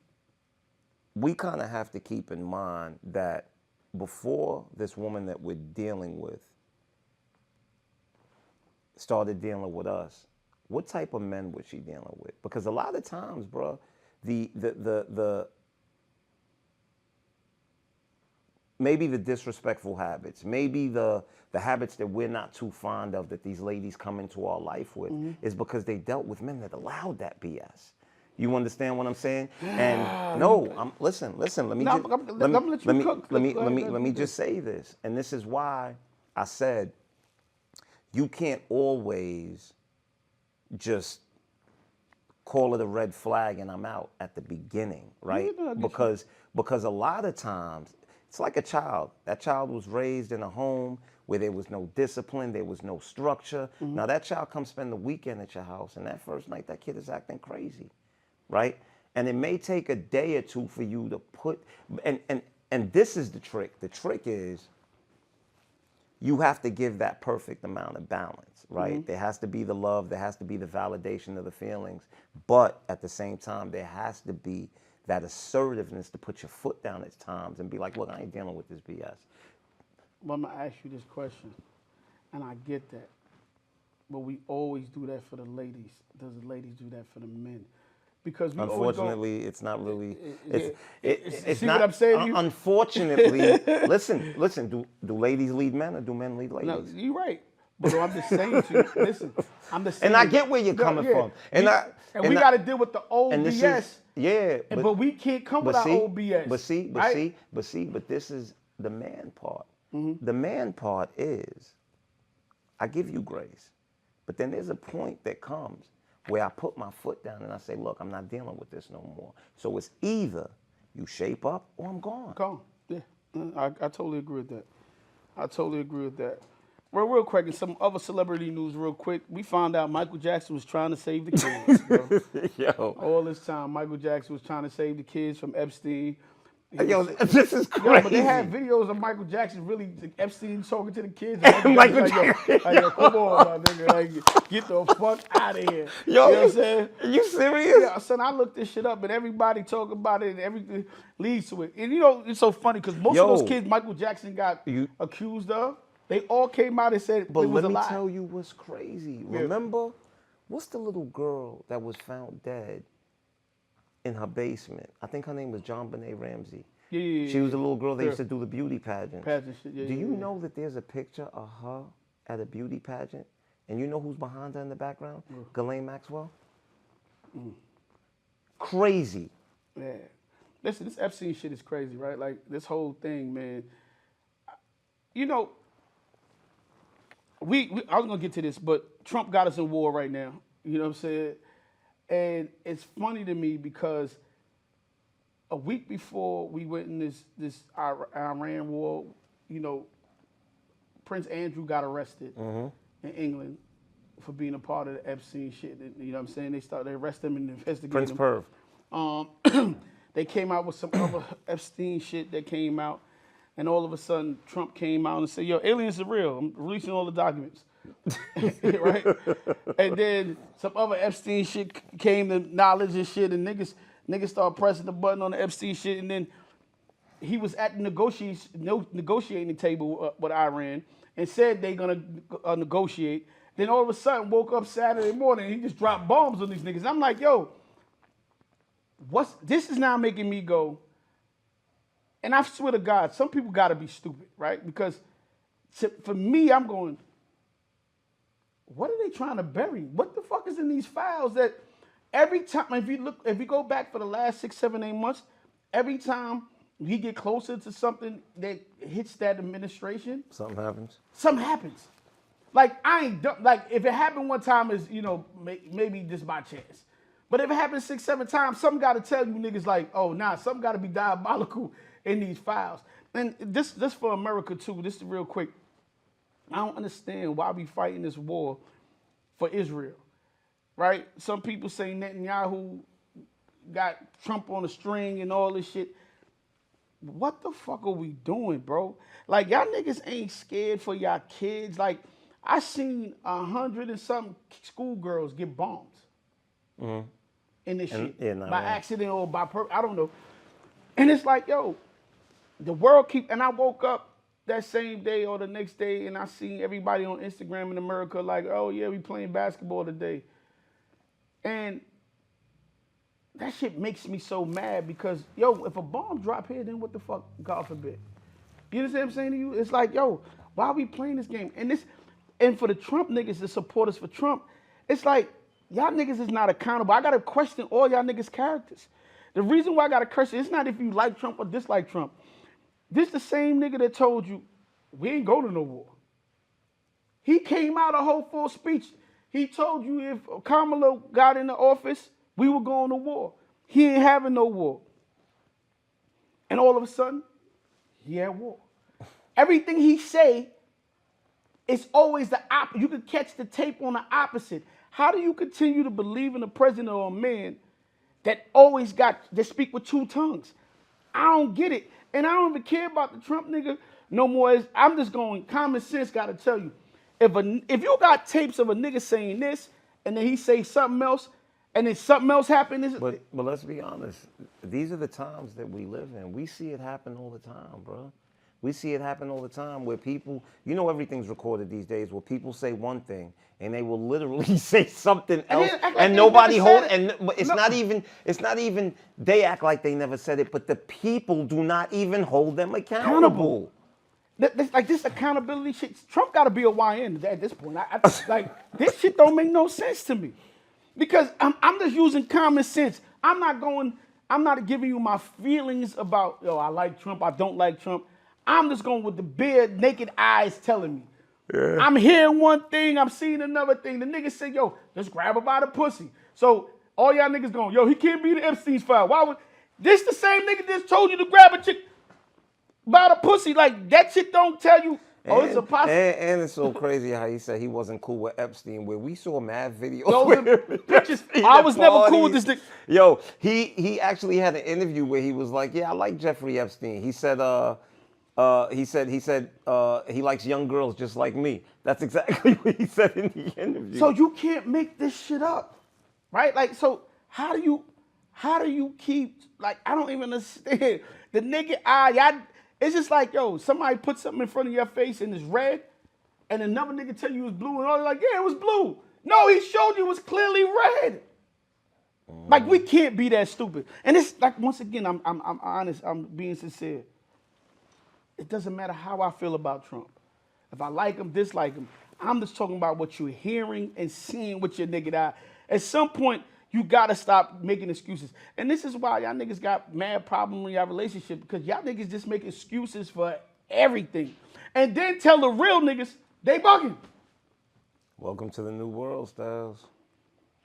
we kind of have to keep in mind that before this woman that we're dealing with started dealing with us, what type of men was she dealing with? Because a lot of times, bro, maybe the disrespectful habits, maybe the habits that we're not too fond of that these ladies come into our life with is because they dealt with men that allowed that BS. You understand what I'm saying? And no, listen. Let me just say this, and this is why I said you can't always just call it a red flag and I'm out at the beginning, right? Because a lot of times it's like a child. That child was raised in a home where there was no discipline, there was no structure. Now that child comes spend the weekend at your house, and that first night that kid is acting crazy. Right? And it may take a day or two for you to put, and this is the trick. The trick is you have to give that perfect amount of balance, right? There has to be the love, there has to be the validation of the feelings, but at the same time, there has to be that assertiveness to put your foot down at times and be like, look, I ain't dealing with this BS. Well, I'm gonna ask you this question, and I get that, but we always do that for the ladies. Does the ladies do that for the men? Because we unfortunately, it's not really. It's see not, what I'm saying to you? Unfortunately, listen. Do ladies lead men or do men lead ladies? No, you're right. But I'm just saying to you, listen, I'm just saying. And I get where you're coming from. And we got to deal with the old BS. But we can't come with our old BS. But this is the man part. The man part is, I give you grace, but then there's a point that comes where I put my foot down and I say, look, I'm not dealing with this no more. So it's either you shape up or I'm gone. Gone. Yeah. I totally agree with that. I totally agree with that. Well, real quick, and some other celebrity news real quick. We found out Michael Jackson was trying to save the kids, bro. Yo. All this time, Michael Jackson was trying to save the kids from Epstein. Yo, this is crazy. Yeah, but they had videos of Michael Jackson really, Epstein talking to the kids. And Michael Jackson, like, yo, come on, my nigga. Like, get the fuck out of here. Yo, you know what I'm saying? Are you serious? Yeah, son, I looked this shit up, and everybody talk about it, and everything leads to it. And you know, it's so funny, because most of those kids Michael Jackson got accused of, they all came out and said but it was a lie. But let me tell you what's crazy. Yeah. Remember, what's the little girl that was found dead in her basement? I think her name was JonBenét Ramsey. Yeah. She was a little girl that used to do the beauty pageants. Shit. Do you know that there's a picture of her at a beauty pageant? And you know who's behind her in the background? Ghislaine Maxwell. Crazy. Yeah. Listen, this Epstein shit is crazy, right? Like, this whole thing, man. You know, I was going to get to this, but Trump got us in war right now. You know what I'm saying? And it's funny to me because a week before we went in this Iran war, you know, Prince Andrew got arrested in England for being a part of the Epstein shit. You know what I'm saying? They arrested him and investigated Prince him. Perv. They came out with some other Epstein shit that came out, and all of a sudden Trump came out and said, yo, aliens are real. I'm releasing all the documents. Right? And then some other Epstein shit came to knowledge and shit, and niggas started pressing the button on the Epstein shit, and then he was at the negotiating table with Iran and said they're gonna negotiate. Then all of a sudden woke up Saturday morning and he just dropped bombs on these niggas. And I'm like, yo, this is now making me go, and I swear to God, some people gotta be stupid, right? Because for me, I'm going, what are they trying to bury? What the fuck is in these files that every time, if you go back for the last 6, 7, 8 months, every time we get closer to something that hits that administration, something happens. Something happens. Like, I ain't done, like, if it happened one time, is, you know, maybe just by chance. But if it happens 6, 7 times, something got to tell you niggas like, oh, nah, something got to be diabolical in these files. And this for America too. This is real quick. I don't understand why we fighting this war for Israel, right? Some people say Netanyahu got Trump on a string and all this shit. What the fuck are we doing, bro? Like, y'all niggas ain't scared for y'all kids. Like, I seen 100 and something schoolgirls get bombed in this shit by accident or by purpose. I don't know. And it's like, yo, the world and I woke up that same day or the next day and I seen everybody on Instagram in America like, oh yeah, we playing basketball today. And that shit makes me so mad because, yo, if a bomb drop here, then what the fuck, God forbid. You understand what I'm saying to you? It's like, yo, why are we playing this game? And for the Trump niggas, the supporters for Trump, it's like, y'all niggas is not accountable. I got to question all y'all niggas' characters. The reason why I got to question, it's not if you like Trump or dislike Trump. This the same nigga that told you, we ain't going to no war. He came out a whole full speech. He told you if Kamala got in the office, we were going to war. He ain't having no war. And all of a sudden, he had war. Everything he say, it's always the opposite. You could catch the tape on the opposite. How do you continue to believe in a president or a man that speak with two tongues? I don't get it. And I don't even care about the Trump nigga no more. I'm just going, common sense got to tell you. If you got tapes of a nigga saying this, and then he say something else, and then something else happened. But let's be honest. These are the times that we live in. We see it happen all the time, bro. We see it happen all the time where people, you know, everything's recorded these days, where people say one thing and they will literally say something else, and nobody hold. And it's not even. They act like they never said it, but the people do not even hold them accountable. Like this accountability shit. Trump got to be a YN at this point. Like this shit don't make no sense to me, because I'm just using common sense. I'm not giving you my feelings about, yo, I like Trump, I don't like Trump. I'm just going with the bare naked eyes telling me. Yeah. I'm hearing one thing, I'm seeing another thing. The nigga said, yo, just grab her by the pussy. So all y'all niggas going, yo, he can't be the Epstein's file. Why would this the same nigga just told you to grab a chick by the pussy? Like that shit don't tell you, it's a possibility. And it's so crazy how he said he wasn't cool with Epstein, where we saw mad videos. Pictures. I was never cool with this nigga. Yo, he actually had an interview where he was like, yeah, I like Jeffrey Epstein. He said, he likes young girls just like me. That's exactly what he said in the interview. So you can't make this shit up, right? Like, so how do you keep, like, I don't even understand. The naked eye, it's just like, yo, somebody put something in front of your face and it's red, and another nigga tell you it's blue, and all they're like, yeah, it was blue. No, he showed you it was clearly red. Like, we can't be that stupid. And it's like, once again, I'm honest, I'm being sincere. It doesn't matter how I feel about Trump. If I like him, dislike him, I'm just talking about what you're hearing and seeing with your naked eye. At some point, you gotta stop making excuses. And this is why y'all niggas got mad problem in y'all relationship, because y'all niggas just make excuses for everything. And then tell the real niggas they bugging. Welcome to the new world, Styles.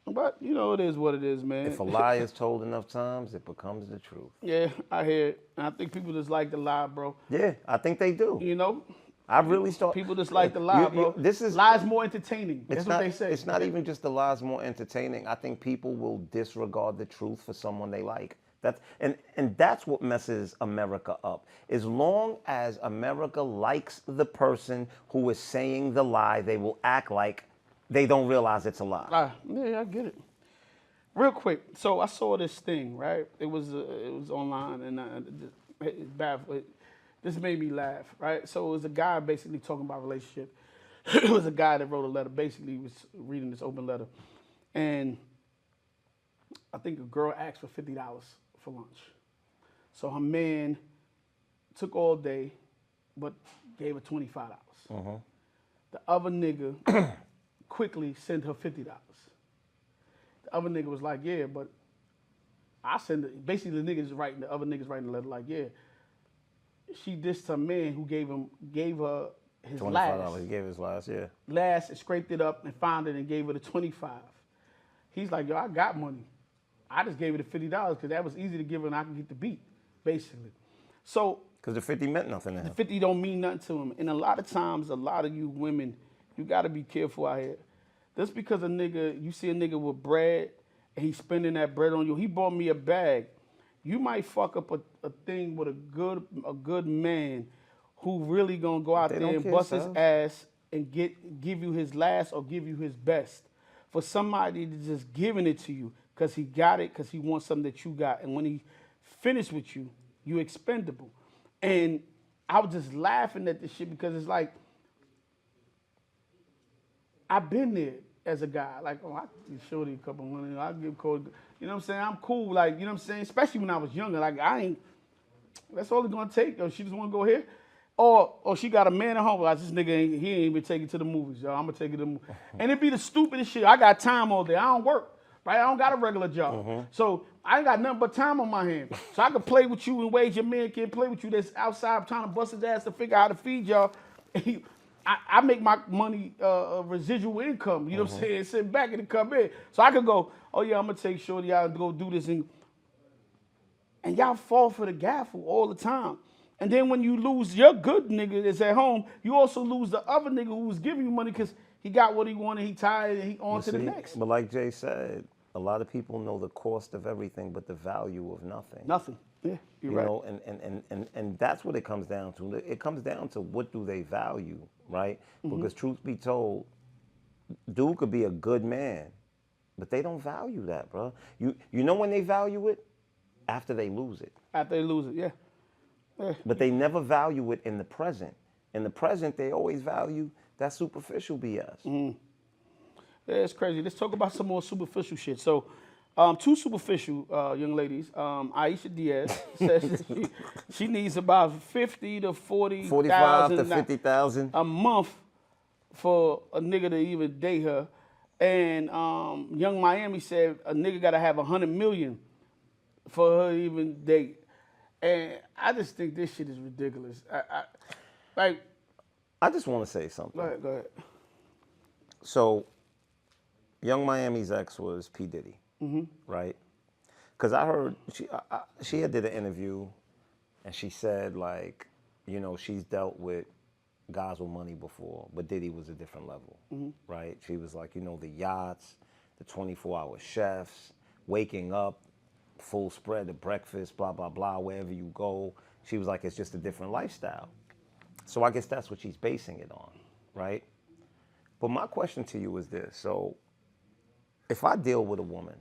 But, you know, it is what it is, man. If a lie is told enough times, it becomes the truth. Yeah, I hear it. And I think people just like to lie, bro. Yeah, I think they do. You know? I really start. People just like to lie, bro. Lies more entertaining. That's what they say. It's not even just the lies more entertaining. I think people will disregard the truth for someone they like. And that's what messes America up. As long as America likes the person who is saying the lie, they will act like they don't realize it's a lie. Yeah, I get it. Real quick, so I saw this thing, right? It was online, and it's bad. This made me laugh, right? So it was a guy basically talking about relationship. It was a guy that wrote a letter. Basically, he was reading this open letter, and I think a girl asked for $50 for lunch. So her man took all day, but gave her $25. Uh-huh. The other nigga quickly sent her $50. The other nigga was like, yeah, but I send it. Basically, the other nigga's writing the letter like, yeah, she dissed her man who gave her his $25. last. He gave his last, yeah. Last, and scraped it up and found it and gave her the 25. He's like, yo, I got money. I just gave her the $50 because that was easy to give her and I could get the beat, basically. So, because the 50 meant nothing to him. The 50 don't mean nothing to him. And a lot of times, a lot of you women, you got to be careful out here. Just because you see a nigga with bread and he's spending that bread on you, he bought me a bag. You might fuck up a thing with a good man who really gonna go out there and bust his ass and give you his last or give you his best. For somebody to just giving it to you because he got it, because he wants something that you got. And when he finished with you, you expendable. And I was just laughing at this shit because it's like, I've been there as a guy. Like, I give Shorty a couple of money, I give Cody, you know what I'm saying? I'm cool, like, you know what I'm saying? Especially when I was younger, like, that's all it's gonna take. Or she just wanna go here. Or she got a man at home, like, this nigga he ain't even take it to the movies, y'all. I'm gonna take it to the movies. And it be the stupidest shit. I got time all day. I don't work, right? I don't got a regular job. So I ain't got nothing but time on my hands. So I can play with you in ways your man can't play with you that's outside trying to bust his ass to figure out how to feed y'all. I make my money residual income, you know what I'm saying? Sit back and it come in. So I could go, oh yeah, I'm gonna take Shorty out and go do this. And y'all fall for the gaffle all the time. And then when you lose your good nigga that's at home, you also lose the other nigga who was giving you money because he got what he wanted, he tired, and he on to the next. But like Jay said, a lot of people know the cost of everything but the value of nothing. Nothing. Yeah, you're right. Know, and that's what it comes down to. It comes down to what do they value, right? Because truth be told, dude could be a good man, but they don't value that, bro. You know when they value it? After they lose it. After they lose it, yeah. But they never value it in the present. In the present, they always value that superficial BS. Yeah, it's crazy. Let's talk about some more superficial shit. So, two superficial young ladies. Aisha Diaz says she needs about 50 to 40,000, 45 to 50,000 a month for a nigga to even date her. And Young Miami said a nigga got to have 100 million for her to even date. And I just think this shit is ridiculous. I just want to say something. Go ahead. So, Young Miami's ex was P. Diddy, right? Because I heard she had did an interview, and she said, like, you know, she's dealt with guys with money before, but Diddy was a different level, right? She was like, you know, the yachts, the 24-hour chefs, waking up, full spread of breakfast, blah, blah, blah, wherever you go. She was like, it's just a different lifestyle. So I guess that's what she's basing it on, right? But my question to you is this. So if I deal with a woman,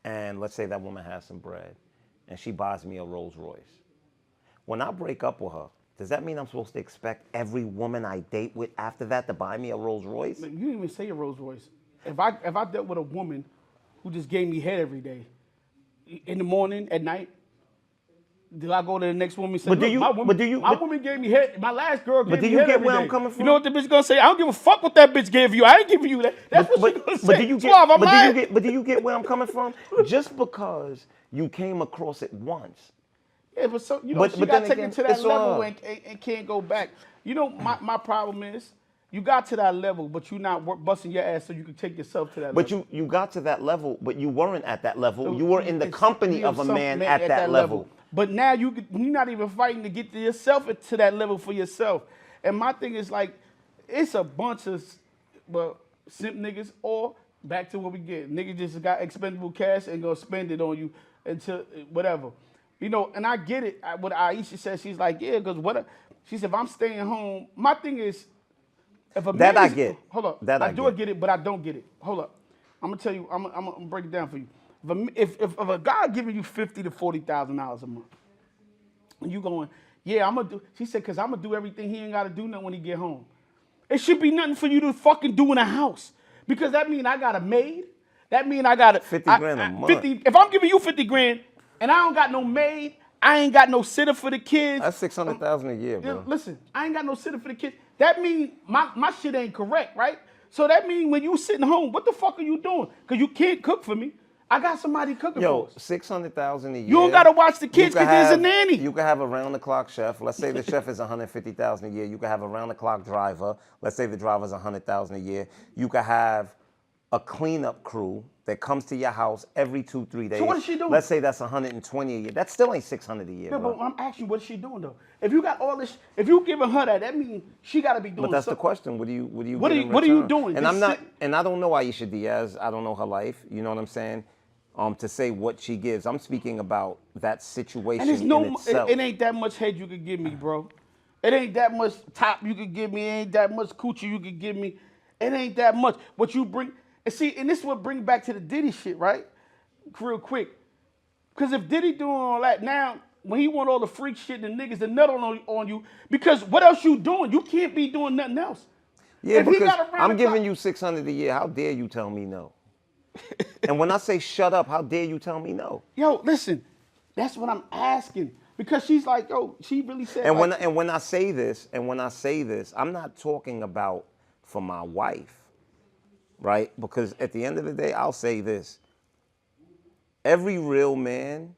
and let's say that woman has some bread, and she buys me a Rolls Royce, when I break up with her, does that mean I'm supposed to expect every woman I date with after that to buy me a Rolls Royce? You didn't even say a Rolls Royce. If I dealt with a woman who just gave me head every day, in the morning, at night, did I go to the next woman and say, my woman gave me head, my last girl gave me head every day. But do you get where I'm coming from? You know what the bitch gonna say? I don't give a fuck what that bitch gave you. I ain't giving you that. That's what she gonna say. But do you get where I'm coming from? Just because you came across it once. Yeah, but so, you know, she got taken to that level and can't go back. You know, my problem is, you got to that level, but you're not busting your ass so you can take yourself to that level. But you got to that level, but you weren't at that level. You were in the company of a man at that level. But now you're not even fighting to get to yourself to that level for yourself. And my thing is like, it's a bunch of simp niggas, or back to what we get. Niggas just got expendable cash and gonna spend it on you until whatever. You know, and I get it. What Aisha said, she's like, yeah, because she said, if I'm staying home, my thing is, if a that man I get. Hold up. I get it, but I don't get it. Hold up. I'm gonna tell you. I'm gonna break it down for you. If a guy giving you $50,000 to $40,000 a month, and you going, yeah, I'm gonna do. She said, cause I'm gonna do everything. He ain't gotta do nothing when he get home. It should be nothing for you to fucking do in a house, because that mean I got a maid. That mean I got 50 grand a month. If I'm giving you 50 grand and I don't got no maid, I ain't got no sitter for the kids. That's $600,000 a year, bro. Listen, I ain't got no sitter for the kids. That mean my shit ain't correct, right? So that mean when you sitting home, what the fuck are you doing? Because you can't cook for me. I got somebody cooking for us. $600,000 a year. You don't got to watch the kids because there's a nanny. You can have a round-the-clock chef. Let's say the chef is $150,000 a year. You can have a round-the-clock driver. Let's say the driver's $100,000 a year. You can have a cleanup crew that comes to your house every 2-3 days. So what is she doing? Let's say that's $120 a year. That still ain't $600 a year, No, bro. but I'm asking you, what is she doing though? If you got all this, if you giving her that means she got to be doing. But that's something. the question. What are you What are you doing? And I don't know Aisha Diaz. I don't know her life. You know what I'm saying? To say what she gives. I'm speaking about that situation in itself. It ain't that much head you could give me, bro. It ain't that much top you could give me. It ain't that much coochie you could give me. It ain't that much. What you bring, and see, and this is what brings back to the Diddy shit, right? Real quick. Because if Diddy doing all that now, when he want all the freak shit and the niggas to nut on you, because what else you doing? You can't be doing nothing else. Yeah, if because I'm giving you $600 a year. How dare you tell me no? And when I say shut up, how dare you tell me no? Yo, listen, that's what I'm asking. Because she's like, yo, she really said. And when I say this, I'm not talking about for my wife, right? Because at the end of the day, I'll say this. Every real man,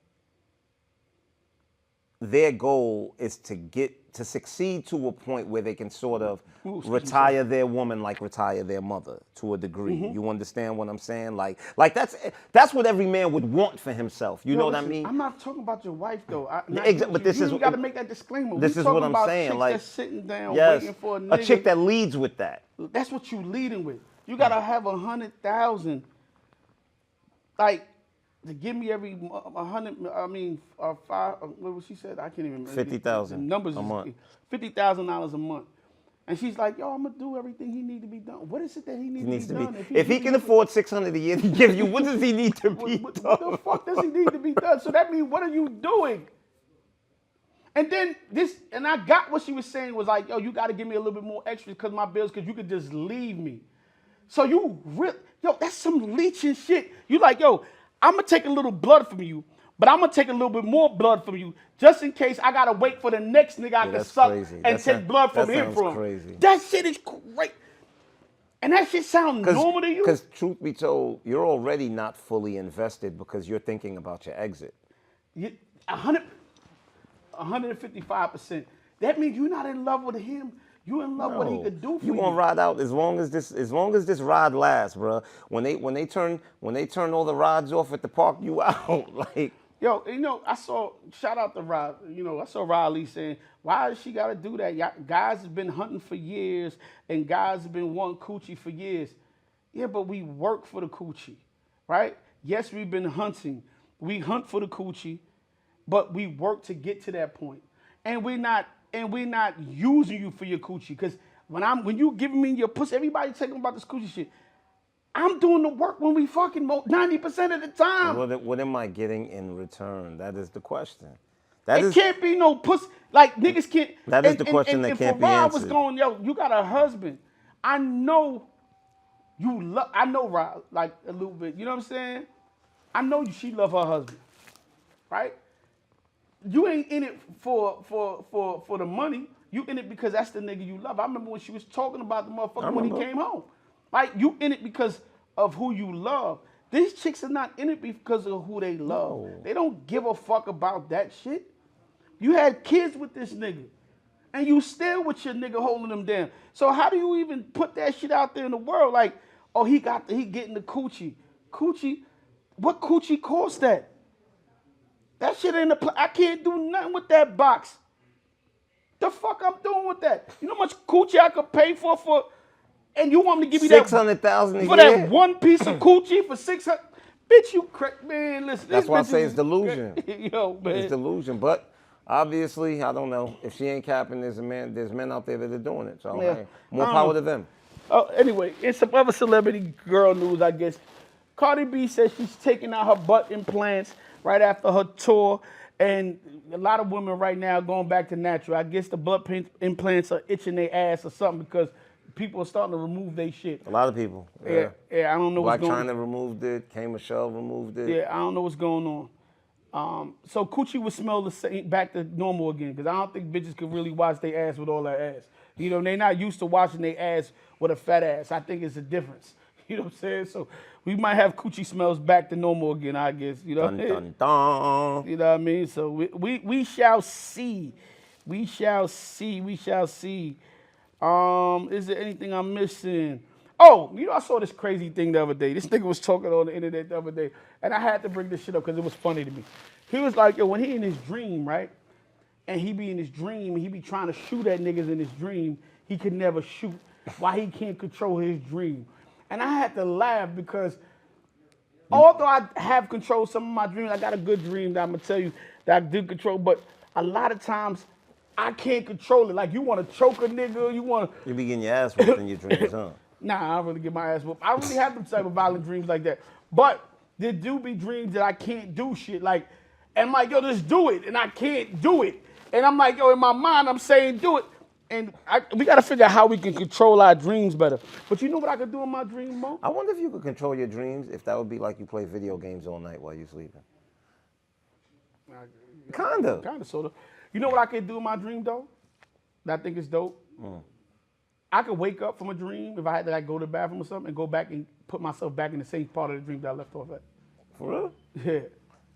their goal is to succeed to a point where they can sort of retire their woman like retire their mother to a degree. Mm-hmm. You understand what I'm saying? Like that's what every man would want for himself. You know what I mean? I'm not talking about your wife though. You got to make that disclaimer. This is what I'm saying. Like that's sitting down waiting for a nigga. A chick that leads with that. That's what you leading with. You got to have 100,000. Like. To give me every 100, five. What was she said? I can't even remember. 50,000 numbers a month. $50,000 a month, and she's like, "Yo, I'm gonna do everything he need to be done." What is it that he needs to be done? If he can afford $600 a year to give you, what does he need to be done? What the fuck does he need to be done? So that means, what are you doing? And then and I got what she was saying was like, "Yo, you got to give me a little bit more extra because my bills, because you could just leave me." So that's some leeching shit. You like, yo. I'm going to take a little blood from you, but I'm going to take a little bit more blood from you just in case I got to wait for the next nigga I can suck and take blood from him from. Crazy. That shit is great. And that shit sounds normal to you? Because truth be told, you're already not fully invested because you're thinking about your exit. 155%. That means you're not in love with him. You in love with what he could do for you. You gonna ride out as long as this ride lasts, bro. When they turn all the rods off at the park, you out. Like, yo, I saw, shout out to Rod. I saw Riley saying, why does she gotta do that? Guys have been hunting for years, and guys have been wanting coochie for years. Yeah, but we work for the coochie, right? Yes, we've been hunting. We hunt for the coochie, but we work to get to that point. And we're not using you for your coochie. Because when you giving me your pussy, everybody talking about this coochie shit. I'm doing the work when we fucking 90% of the time. What am I getting in return? That is the question. Can't be no pussy. Like, niggas can't. That is the question that can't be Rob was answered. going, yo, you got a husband. I know Rob, like, a little bit. You know what I'm saying? I know she love her husband, right? You ain't in it for the money. You in it because that's the nigga you love. I remember when she was talking about the motherfucker when he came home. Like, you in it because of who you love. These chicks are not in it because of who they love. No. They don't give a fuck about that shit. You had kids with this nigga, and you still with your nigga holding them down. So how do you even put that shit out there in the world? Like, oh, he getting the coochie. Coochie? What coochie cost that? That shit ain't I can't do nothing with that box. The fuck I'm doing with that? You know how much coochie I could pay for, and you want me to give me that $600,000 a year for that one piece of coochie for $600? Bitch, you crack, man. Listen, that's why I say it's delusion. Yo, man, it's delusion. But obviously, I don't know if she ain't capping. There's men out there that are doing it. So hey, more power to them. Oh, anyway, it's some other celebrity girl news, I guess. Cardi B says she's taking out her butt implants right after her tour, and a lot of women right now are going back to natural. I guess the butt implants are itching their ass or something because people are starting to remove their shit. A lot of people. Yeah, I don't know what's going on. Black China removed it. K. Michelle removed it. Yeah, I don't know what's going on. So coochie would smell the same, back to normal again, because I don't think bitches could really wash their ass with all that ass. They're not used to washing their ass with a fat ass. I think it's a difference. You know what I'm saying? So we might have coochie smells back to normal again, I guess. You know what I mean? Dun, dun. You know what I mean? So we shall see. We shall see. We shall see. Is there anything I'm missing? Oh, I saw this crazy thing the other day. This nigga was talking on the internet the other day, and I had to bring this shit up because it was funny to me. He was like, yo, when he in his dream, right? And he be in his dream, and he be trying to shoot at niggas in his dream, he could never shoot. Why he can't control his dream. And I had to laugh because although I have control of some of my dreams, I got a good dream that I'm going to tell you that I do control, but a lot of times I can't control it. Like, you want to choke a nigga, You be getting your ass whooped in your dreams, huh? Nah, I don't really get my ass whooped. I really have them type of violent dreams like that. But there do be dreams that I can't do shit. Like, and I'm like, yo, just do it. And I can't do it. And I'm like, yo, in my mind, I'm saying do it. And we got to figure out how we can control our dreams better. But you know what I could do in my dream, Mo? I wonder if you could control your dreams, if that would be like you play video games all night while you're sleeping. Kind of, sort of. You know what I could do in my dream, though? That I think is dope? I could wake up from a dream if I had to go to the bathroom or something and go back and put myself back in the same part of the dream that I left off at. For real? Yeah.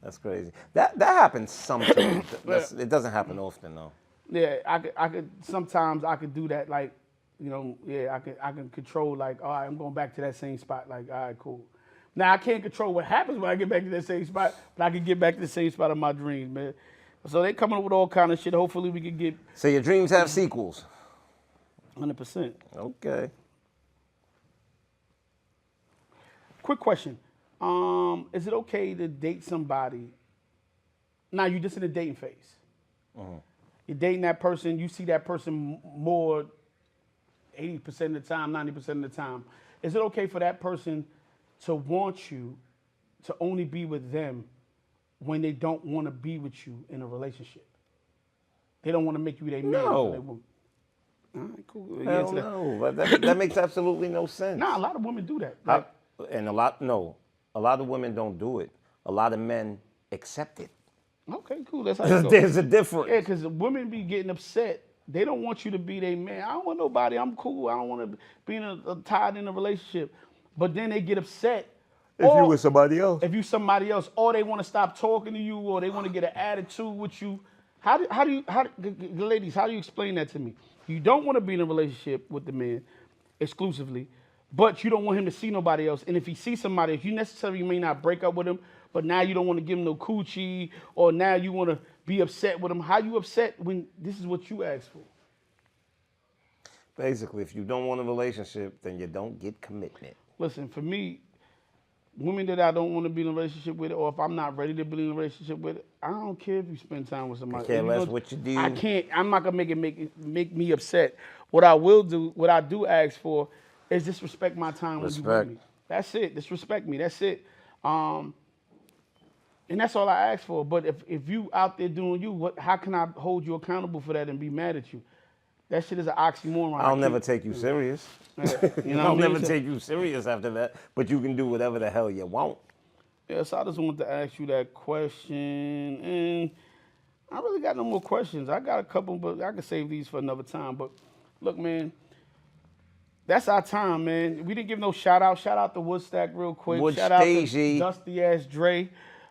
That's crazy. That happens sometimes. It doesn't happen often, though. Yeah, I could sometimes I could do that, like, I can control, like, all right, I'm going back to that same spot, like, all right, cool. Now I can't control what happens when I get back to that same spot, but I can get back to the same spot of my dreams, man. So they coming up with all kind of shit. Hopefully we can get. So your dreams have sequels. 100%. Okay. Quick question. Is it okay to date somebody? Now you're just in the dating phase. You're dating that person, you see that person more 80% of the time, 90% of the time. Is it okay for that person to want you to only be with them when they don't want to be with you in a relationship? They don't want to make you their man. No. All right, cool. Hell no. That makes absolutely no sense. Nah, a lot of women do that. A lot of women don't do it. A lot of men accept it. Okay, cool. That's how it goes. There's a difference. Yeah, because women be getting upset. They don't want you to be their man. I don't want nobody. I'm cool. I don't want to be tied in a relationship. But then they get upset If you were somebody else. If you somebody else, or they want to stop talking to you, or they want to get an attitude with you. Ladies, how do you explain that to me? You don't want to be in a relationship with the man exclusively, but you don't want him to see nobody else. And if he sees somebody else, you necessarily may not break up with him, but now you don't want to give him no coochie, or now you want to be upset with him. How you upset when this is what you asked for? Basically, if you don't want a relationship, then you don't get commitment. Listen, for me, women that I don't want to be in a relationship with, or if I'm not ready to be in a relationship with, I don't care if you spend time with somebody. I care less what you do. I can't. I'm not gonna make me upset. What I will do, what I do ask for, is just respect my time when you with me. That's it. Just respect me. That's it. And that's all I ask for. But if you out there doing you, how can I hold you accountable for that and be mad at you? That shit is an oxymoron. I'll never take you serious. You know I'll never take you serious after that. But you can do whatever the hell you want. Yeah, so I just wanted to ask you that question. And I really got no more questions. I got a couple, but I can save these for another time. But look, man, that's our time, man. We didn't give no shout out. Shout out to Woodstack real quick. Shout out to Dusty Ass Dre.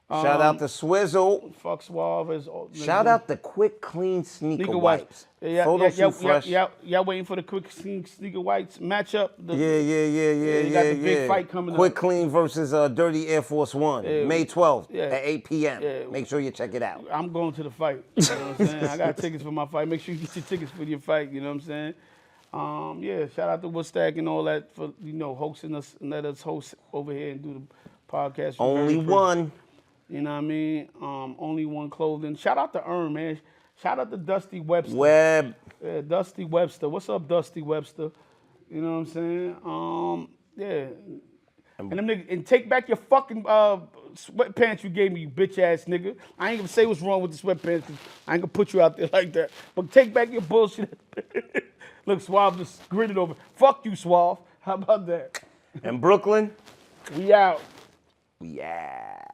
Shout out to Swizzle. Fuck Suave. Shout out to Quick Clean Sneaker Wipes. Photo shoot fresh. Y'all waiting for the Quick Clean Sneaker Wipes matchup? Yeah. You got the big fight coming Quick up. Clean versus Dirty Air Force One, May 12th at 8 p.m. Yeah. Make sure you check it out. I'm going to the fight. You know what I'm saying? I got tickets for my fight. Make sure you get your tickets for your fight. You know what I'm saying? Shout out to Woodstack and all that for hosting us and let us host over here and do the podcast. Only one. You know what I mean? Only one clothing. Shout out to Earn, man. Shout out to Dusty Webster. Yeah, Dusty Webster. What's up, Dusty Webster? You know what I'm saying? Yeah. And them niggas, and take back your fucking sweatpants you gave me, you bitch ass nigga. I ain't gonna say what's wrong with the sweatpants, 'cause I ain't gonna put you out there like that. But take back your bullshit. Look, Suave just gritted over. Fuck you, Suave. How about that? And Brooklyn, we out. we out.